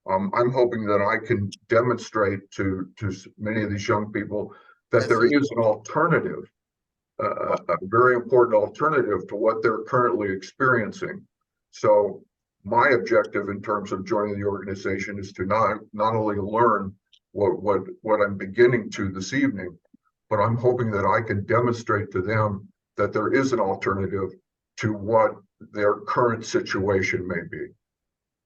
I'm hoping that I can demonstrate to many of these young people that there is an alternative. A very important alternative to what they're currently experiencing. So my objective in terms of joining the organization is to not only learn what I'm beginning to this evening, but I'm hoping that I can demonstrate to them that there is an alternative to what their current situation may be.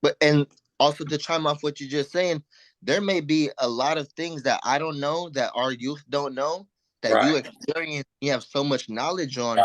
But, and also to chime off what you're just saying, there may be a lot of things that I don't know, that our youth don't know, that you experience, you have so much knowledge on,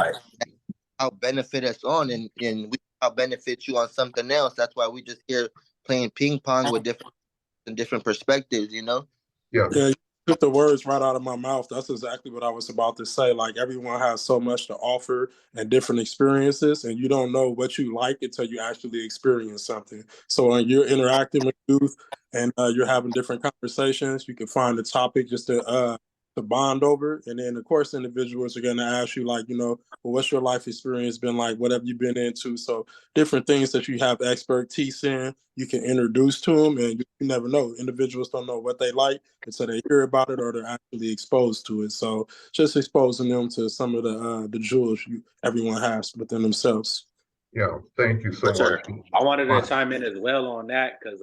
how benefit us on, and we how benefit you on something else. That's why we just here playing ping pong with different perspectives, you know? Yeah, you took the words right out of my mouth. That's exactly what I was about to say. Like, everyone has so much to offer and different experiences, and you don't know what you like until you actually experience something. So when you're interacting with youth and you're having different conversations, you can find a topic just to bond over. And then, of course, individuals are going to ask you, like, well, what's your life experience been like? What have you been into? So different things that you have expertise in, you can introduce to them, and you never know. Individuals don't know what they like until they hear about it or they're actually exposed to it. So just exposing them to some of the jewels everyone has within themselves. Yeah, thank you so much. I wanted to chime in as well on that, because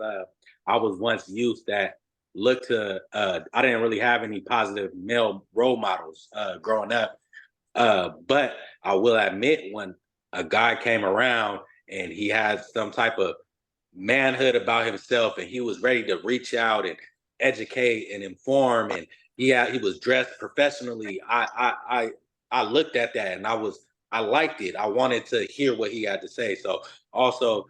I was once youth that looked to, I didn't really have any positive male role models growing up. But I will admit, when a guy came around and he had some type of manhood about himself, and he was ready to reach out and educate and inform, and he was dressed professionally, I looked at that and I was I liked it. I wanted to hear what he had to say. So also,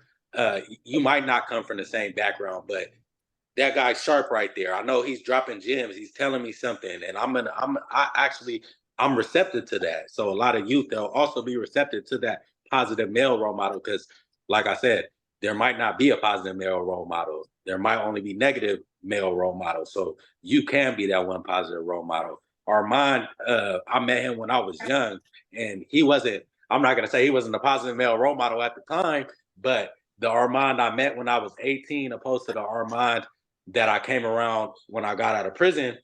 you might not come from the same background, but that guy's sharp right there. I know he's dropping gems. He's telling me something, and I'm receptive to that. So a lot of youth, they'll also be receptive to that positive male role model because, like I said, there might not be a positive male role model. There might only be negative male role models. So you can be that one positive role model. Armand, I met him when I was young, and he wasn't. I'm not gonna say he wasn't a positive male role model at the time, but the Armand I met when I was 18, opposed to the Armand that I came around when I got out of prison,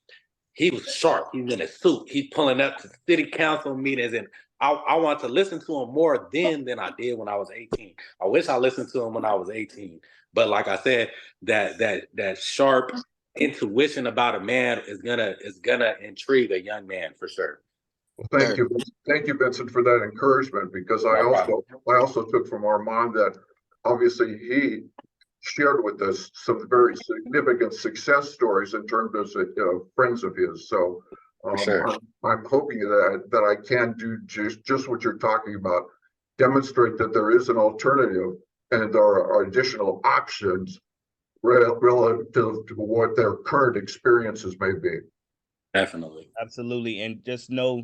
he was sharp. He's in a suit. He's pulling up to city council meetings, and I want to listen to him more then than I did when I was 18. I wish I listened to him when I was 18. But like I said, that sharp intuition about a man is gonna intrigue a young man for sure. Well, thank you, Vincent, for that encouragement, because I also took from Armand that obviously he shared with us some very significant success stories in terms of friends of his. So Sure. I'm hoping that I can do just what you're talking about, demonstrate that there is an alternative and there are additional options relative to what their current experiences may be. Definitely. Absolutely. And just know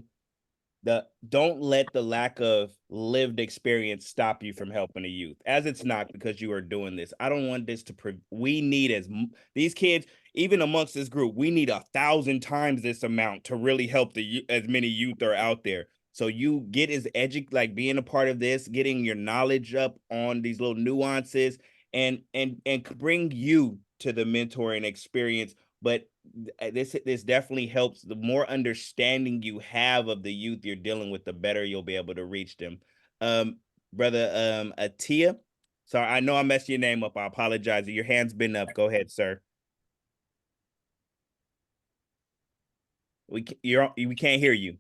don't let the lack of lived experience stop you from helping the youth, as it's not, because you are doing this. I don't want this to we need these kids, even amongst this group, we need 1,000 times this amount to really help as many youth are out there. So you get as like being a part of this, getting your knowledge up on these little nuances, and bring you to the mentoring experience. But this definitely helps. The more understanding you have of the youth you're dealing with, the better you'll be able to reach them. Brother Atia, sorry, I know I messed your name up. I apologize. Your hand's been up. Go ahead, sir. We can't hear you.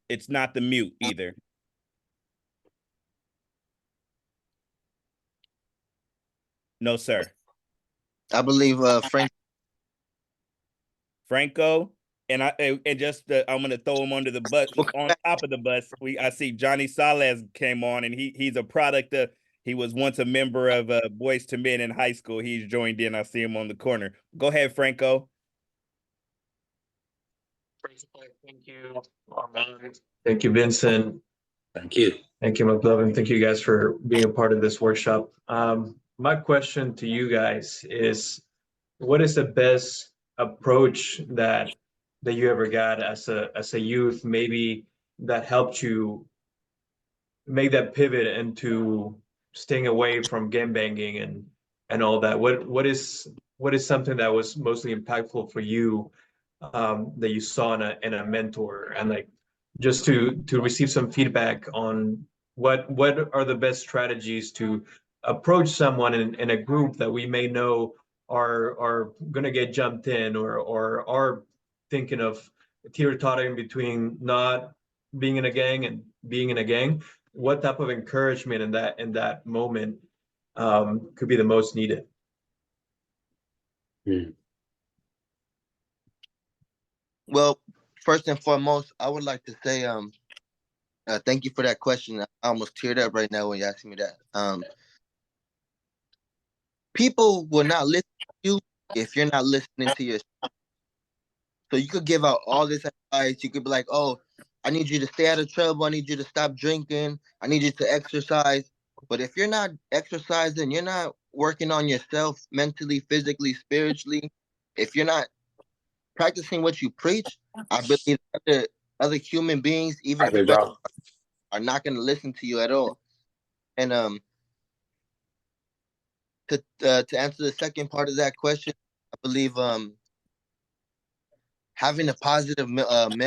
It's not the mute either. No, sir. I believe Franco, and I'm gonna throw him under the bus. On top of the bus, I see Johnny Salez came on, and he's a product of. He was once a member of Boys to Men in high school. He's joined in. I see him on the corner. Go ahead, Franco. Thank you, Armand. Thank you, Vincent. Thank you. Thank you, McLovin. Thank you guys for being a part of this workshop. My question to you guys is, what is the best approach that you ever got as a youth, maybe that helped you make that pivot into staying away from game banging and all that? What is something that was mostly impactful for you, that you saw in a mentor, and like just to receive some feedback on what are the best strategies to approach someone in a group that we may know are going to get jumped in, or are thinking of teeter-tottering between not being in a gang and being in a gang. What type of encouragement in that moment could be the most needed? Well, first and foremost, I would like to say thank you for that question. I almost teared up right now when you asked me that. People will not listen to you if you're not listening to yourself. So you could give out all this advice. You could be like, oh, I need you to stay out of trouble. I need you to stop drinking. I need you to exercise. But if you're not exercising, you're not working on yourself mentally, physically, spiritually. If you're not practicing what you preach, I believe other human beings, even are not going to listen to you at all. And to answer the second part of that question, I believe having a positive male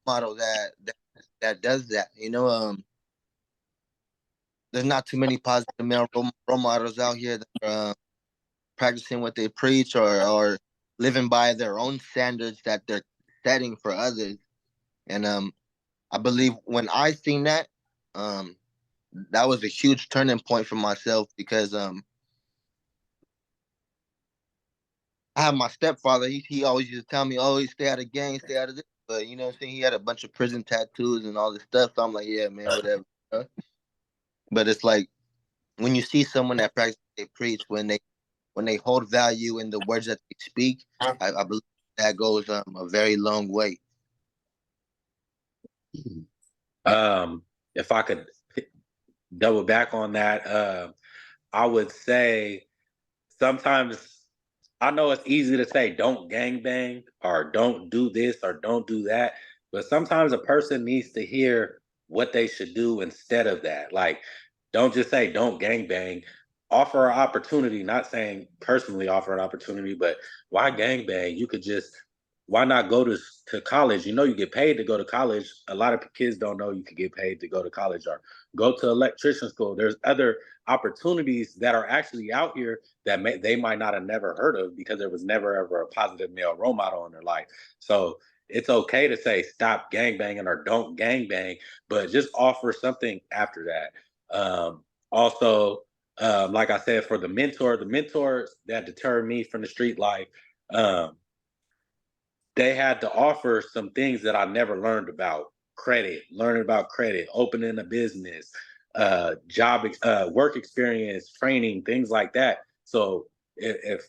model that does that. There's not too many positive male role models out here that are practicing what they preach, or living by their own standards that they're setting for others. And I believe when I seen that, that was a huge turning point for myself, because I have my stepfather. He always used to tell me, "Always stay out of gangs, stay out of this." But you know what I'm saying? He had a bunch of prison tattoos and all this stuff. So I'm like, yeah, man, whatever. But it's like when you see someone that practices they preach, when they hold value in the words that they speak, I believe that goes a very long way. If I could double back on that, I would say sometimes I know it's easy to say don't gangbang or don't do this or don't do that, but sometimes a person needs to hear what they should do instead of that. Like, don't just say don't gangbang. Offer an opportunity, not saying personally offer an opportunity, but why gangbang? You could just why not go to college? You know you get paid to go to college. A lot of kids don't know you could get paid to go to college or go to electrician school. There's other opportunities that are actually out here that they might not have never heard of because there was never ever a positive male role model in their life. So it's okay to say stop gangbanging or don't gangbang, but just offer something after that. Also, like I said, for the mentors that deterred me from the street life, they had to offer some things that I never learned about learning about credit, opening a business, work experience, training, things like that. So if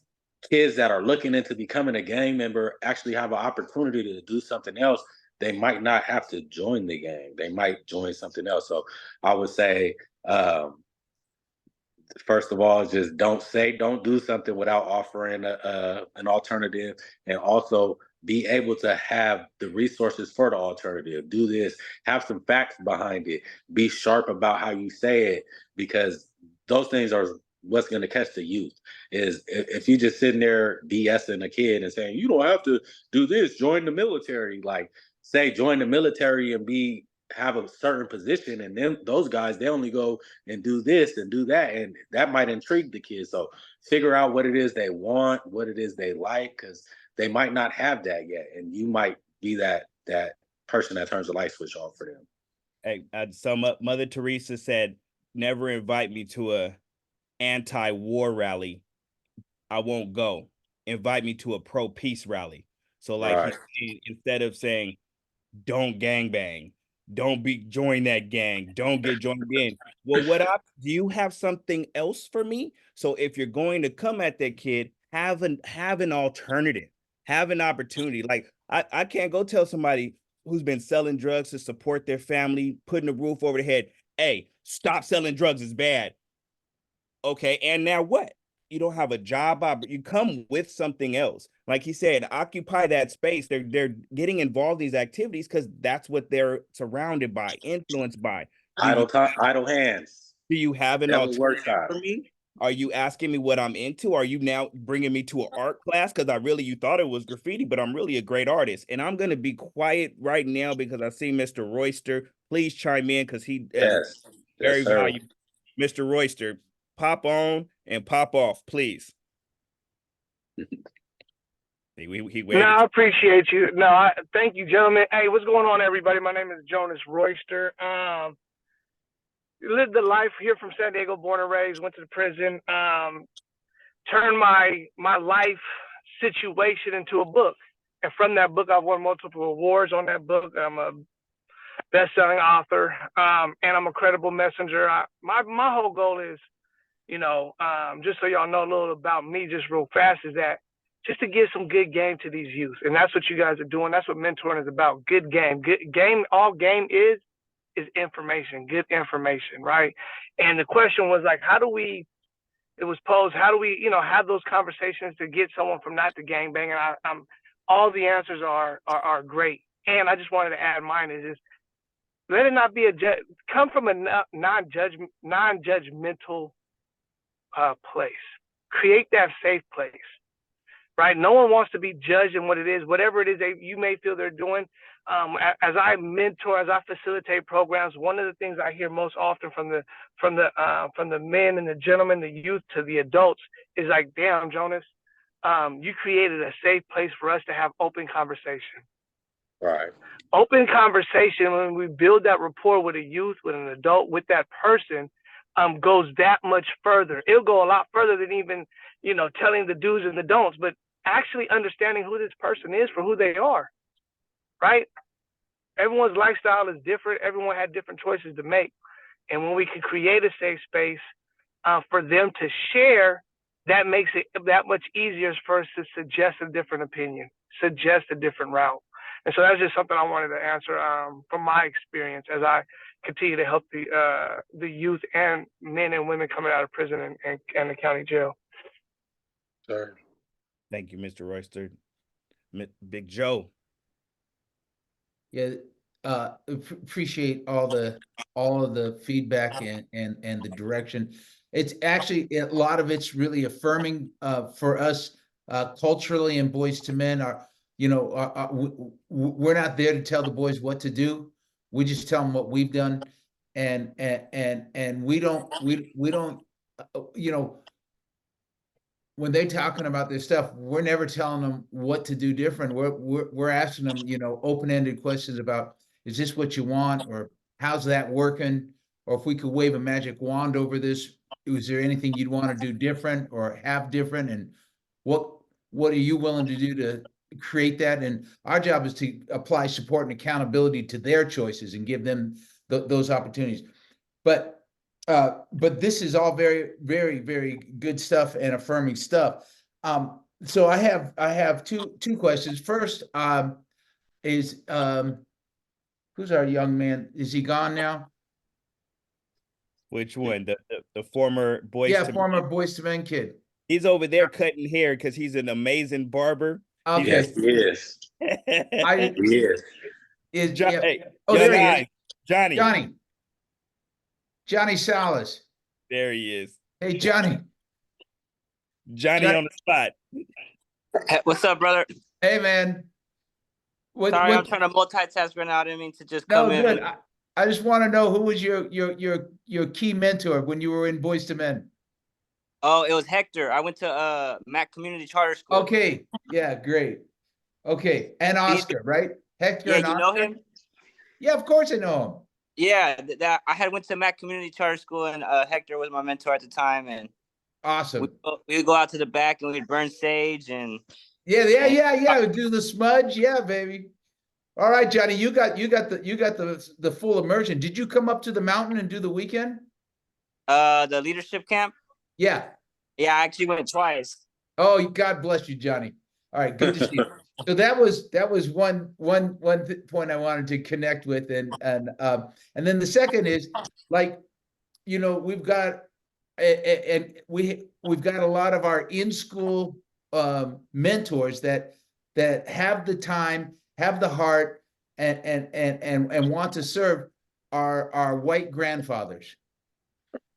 kids that are looking into becoming a gang member actually have an opportunity to do something else, they might not have to join the gang. They might join something else. So I would say, first of all, just don't do something without offering an alternative, and also be able to have the resources for the alternative. Do this, have some facts behind it, be sharp about how you say it, because those things are what's going to catch the youth. Is if you just sitting there BSing a kid and saying you don't have to do this, join the military, like say join the military and have a certain position, and then those guys they only go and do this and do that, and that might intrigue the kids. So figure out what it is they want, what it is they like, because they might not have that yet, and you might be that person that turns the light switch on for them. Hey, I'd sum up. Mother Teresa said, "Never invite me to a anti-war rally. I won't go. Invite me to a pro-peace rally." So, like Right. instead of saying, "Don't gangbang, don't join that gang, don't get joined in." Well, do you have something else for me? So if you're going to come at that kid, have an alternative, have an opportunity. Like I can't go tell somebody who's been selling drugs to support their family, putting a roof over their head, "Hey, stop selling drugs, is bad." Okay, and now what? You don't have a job, you come with something else. Like he said, occupy that space. They're getting involved in these activities because that's what they're surrounded by, influenced by. Idle hands. Do you have an Devil alternative workshop. for me? Are you asking me what I'm into? Are you now bringing me to an art class? Because you thought it was graffiti, but I'm really a great artist. And I'm going to be quiet right now because I see Mr. Royster. Please chime in because he Yes. very Yes, sir. valuable. Mr. Royster, pop on and pop off, please. No, I appreciate you. No, thank you, gentlemen. Hey, what's going on, everybody? My name is Jonas Royster. Lived the life here from San Diego, born and raised, went to the prison, turned my life situation into a book. And from that book, I've won multiple awards on that book. I'm a best-selling author, and I'm a credible messenger. My whole goal is, just so y'all know a little about me just real fast, is that just to give some good game to these youth. And that's what you guys are doing. That's what mentoring is about. Good game. Good game. All game is information, good information, right? And the question was like, it was posed, how do we, have those conversations to get someone from not to gangbang? And all the answers are great. And I just wanted to add mine is let it not be come from a non-judgmental place. Create that safe place. Right? No one wants to be judged in what it is, whatever it is you may feel they're doing. As I mentor, as I facilitate programs, one of the things I hear most often from the men and the gentlemen, the youth to the adults is like, "Damn, Jonas, you created a safe place for us to have open conversation." Right. Open conversation, when we build that rapport with a youth, with an adult, with that person, goes that much further. It'll go a lot further than even, telling the do's and the don'ts. But actually understanding who this person is for who they are, right? Everyone's lifestyle is different. Everyone had different choices to make. And when we can create a safe space for them to share, that makes it that much easier for us to suggest a different opinion, suggest a different route. And so that's just something I wanted to answer from my experience as I continue to help the youth and men and women coming out of prison and the county jail. Sure. Thank you, Mr. Royster. Big Joe. Yeah, appreciate all of the feedback and the direction. It's actually a lot of it's really affirming for us culturally, and Boys to Men are, you know, we're not there to tell the boys what to do. We just tell them what we've done, and we don't you know, when they're talking about this stuff, we're never telling them what to do different. We're asking them, you know, open-ended questions about, is this what you want, or how's that working, or if we could wave a magic wand over this, is there anything you'd want to do different or have different, and what are you willing to do to create that? And our job is to apply support and accountability to their choices and give them those opportunities. But this is all very, very, very good stuff and affirming stuff. So I have two questions. First, is who's our young man? Is he gone now? Which one? The former Boys to former Men? Boys to Men kid. He's over there cutting hair because he's an amazing barber. Okay. Yes, he is. He is. Hey, oh, there he is. Johnny. Johnny Salas. There he is. Hey, Johnny. Johnny on the spot. Hey, what's up, brother? Hey, man. Sorry, I'm trying to multitask right now. I didn't mean to just come in. Good. I just want to know, who was your key mentor when you were in Boys to Men? Oh, it was Hector. I went to Mac Community Charter School. Okay. Yeah, great. Okay. And Oscar, right? Hector Yeah, and you Oscar? know him? Yeah, of course I know him. Yeah, I had went to Mac Community Charter School, and Hector was my mentor at the time, and awesome. We would go out to the back and we'd burn sage and yeah. Do the smudge, yeah, baby. All right, Johnny, you got the full immersion. Did you come up to the mountain and do the weekend? The leadership camp? Yeah. Yeah, I actually went twice. Oh, God bless you, Johnny. All right, good to see you. So that was one point I wanted to connect with, and then the second is, like, you know, we've got we've got a lot of our in-school mentors that have the time, have the heart, and want to serve our white grandfathers.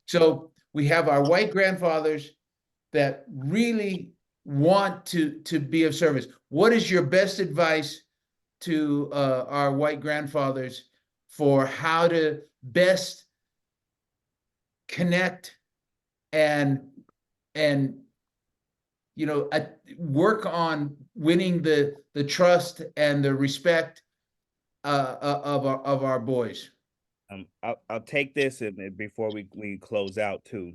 So we have our white grandfathers that really want to be of service. What is your best advice to our white grandfathers for how to best connect and you know, work on winning the trust and the respect of our boys? I'll take this and before we close out too.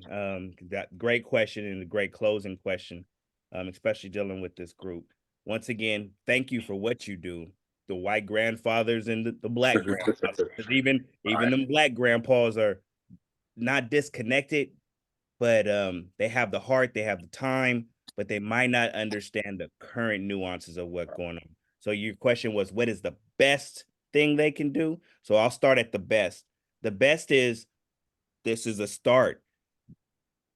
That great question and a great closing question, especially dealing with this group. Once again, thank you for what you do. The white grandfathers and the black grandfathers, even them black grandpas are not disconnected, but they have the heart, they have the time, but they might not understand the current nuances of what's going on. So your question was, what is the best thing they can do? So I'll start at the best. The best is, this is a start.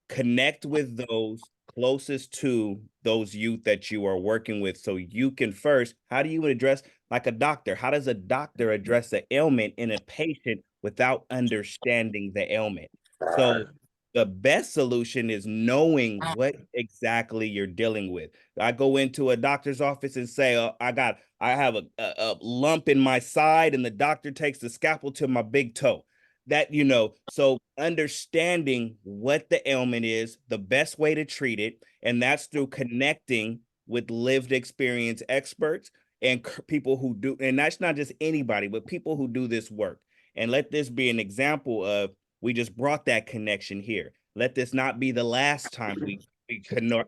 Connect with those closest to those youth that you are working with, so you can first, how do you address, like a doctor, how does a doctor address the ailment in a patient without understanding the ailment? So the best solution is knowing what exactly you're dealing with. I go into a doctor's office and say, I have a lump in my side, and the doctor takes the scalpel to my big toe. That, you know, so understanding what the ailment is, the best way to treat it, and that's through connecting with lived experience experts and people who do, and that's not just anybody, but people who do this work. And let this be an example of, we just brought that connection here. Let this not be the last time we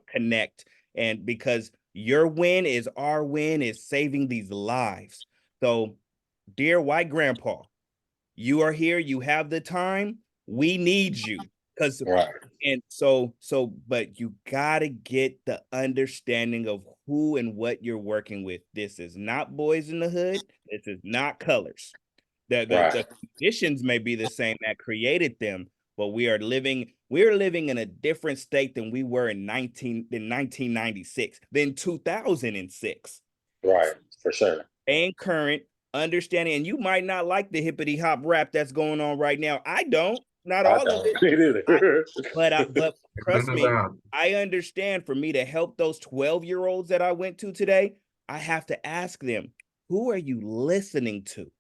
connect. And because Your win is our win, is saving these lives. So, dear white grandpa, you are here, you have the time, we need you. Because Right. and but you gotta get the understanding of who and what you're working with. This is not Boys in the Hood, this is not Colors. The conditions may be the same that created them, but we're living in a different state than we were in 1996, then 2006. Right, for sure. And current understanding, and you might not like the hippity hop rap that's going on right now. I don't, not all of it. But trust me, I understand. For me to help those 12-year-olds that I went to today, I have to ask them, who are you listening to?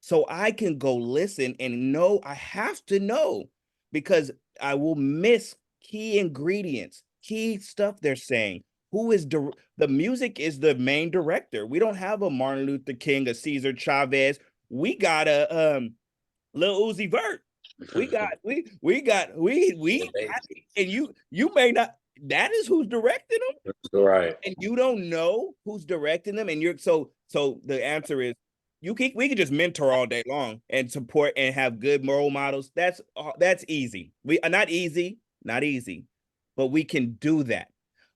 So I can go listen and know. I have to know, because I will miss key ingredients, key stuff they're saying. Who is the music is the main director. We don't have a Martin Luther King, a Cesar Chavez. We got a Lil Uzi Vert. And you may not. That is who's directing them, right? And you don't know who's directing them, and you're so. The answer is we can just mentor all day long and support and have good role models. That's easy. We are not easy, but we can do that.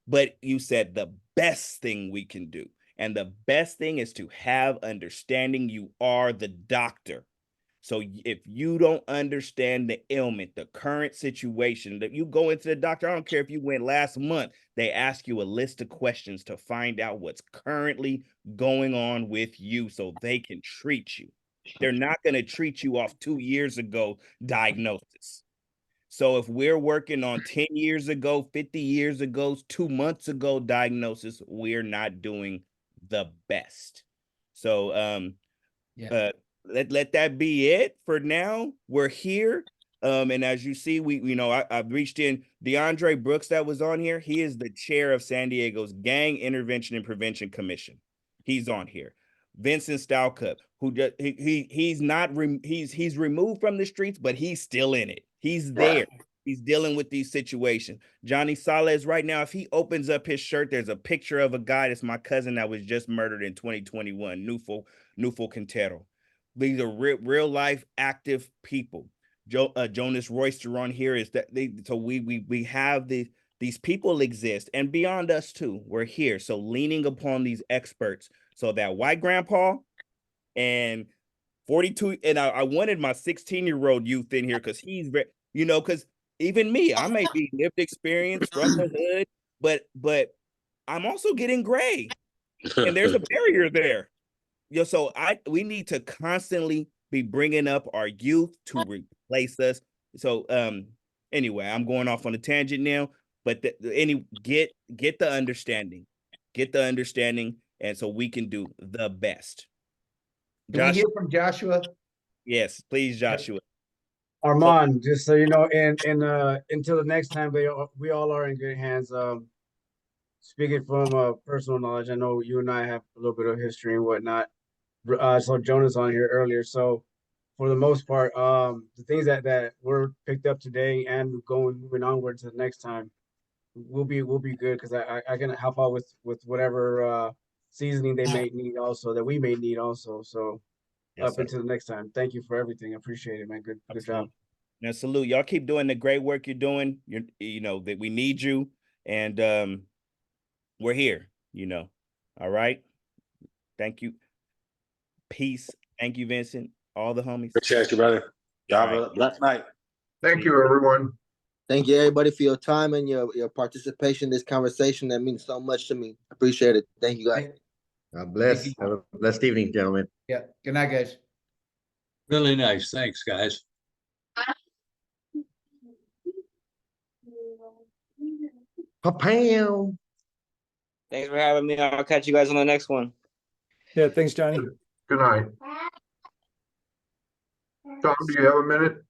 But you said the best thing we can do, and the best thing is to have understanding. You are the doctor. So if you don't understand the ailment, the current situation, that you go into the doctor, I don't care if you went last month, they ask you a list of questions to find out what's currently going on with you so they can treat you. They're not going to treat you off 2 years ago diagnosis. So if we're working on 10 years ago, 50 years ago, 2 months ago diagnosis, we're not doing the best. So let that be it for now. We're here. And as you see, I've reached in DeAndre Brooks that was on here. He is the chair of San Diego's Gang Intervention and Prevention Commission. He's on here. Vincent Stalcup, who he's removed from the streets, but he's still in it. He's there. Right. He's dealing with these situations. Johnny Salas right now, if he opens up his shirt, there's a picture of a guy that's my cousin that was just murdered in 2021, Nufo Quintero. These are real life active people. Jonas Royster on here is that we have these people exist, and beyond us too. We're here. So leaning upon these experts, so that white grandpa and 42, and I wanted my 16-year-old youth in here because he's very, because even me, I may be lived experience from the hood, but I'm also getting gray, and there's a barrier there. So we need to constantly be bringing up our youth to replace us. So anyway, I'm going off on a tangent now, but get the understanding, and so we can do the best. Can we hear from Joshua? Yes, please, Joshua. Armand, just so you know, and until the next time, we all are in good hands. Speaking from personal knowledge, I know you and I have a little bit of history and whatnot. So Jonah's on here earlier. So for the most part, the things that were picked up today and moving onward to the next time, we'll be good, because I can help out with whatever seasoning they may need also, that we may need also. So yes, up until the next time, thank you for everything. I appreciate it, man. Good job. Now salute. Y'all keep doing the great work you're doing. That we need you, and we're here. All right. Thank you. Peace. Thank you, Vincent. All the homies. Appreciate you, brother. Y'all have a blessed night. Thank you, everyone. Thank you, everybody, for your time and your participation in this conversation. That means so much to me. Appreciate it. Thank you, guys. God bless. Have a blessed evening, gentlemen. Yeah. Good night, guys. Really nice. Thanks, guys. Pa-pam. Thanks for having me. I'll catch you guys on the next one. Yeah, thanks, Johnny. Good night. Tom, do you have a minute?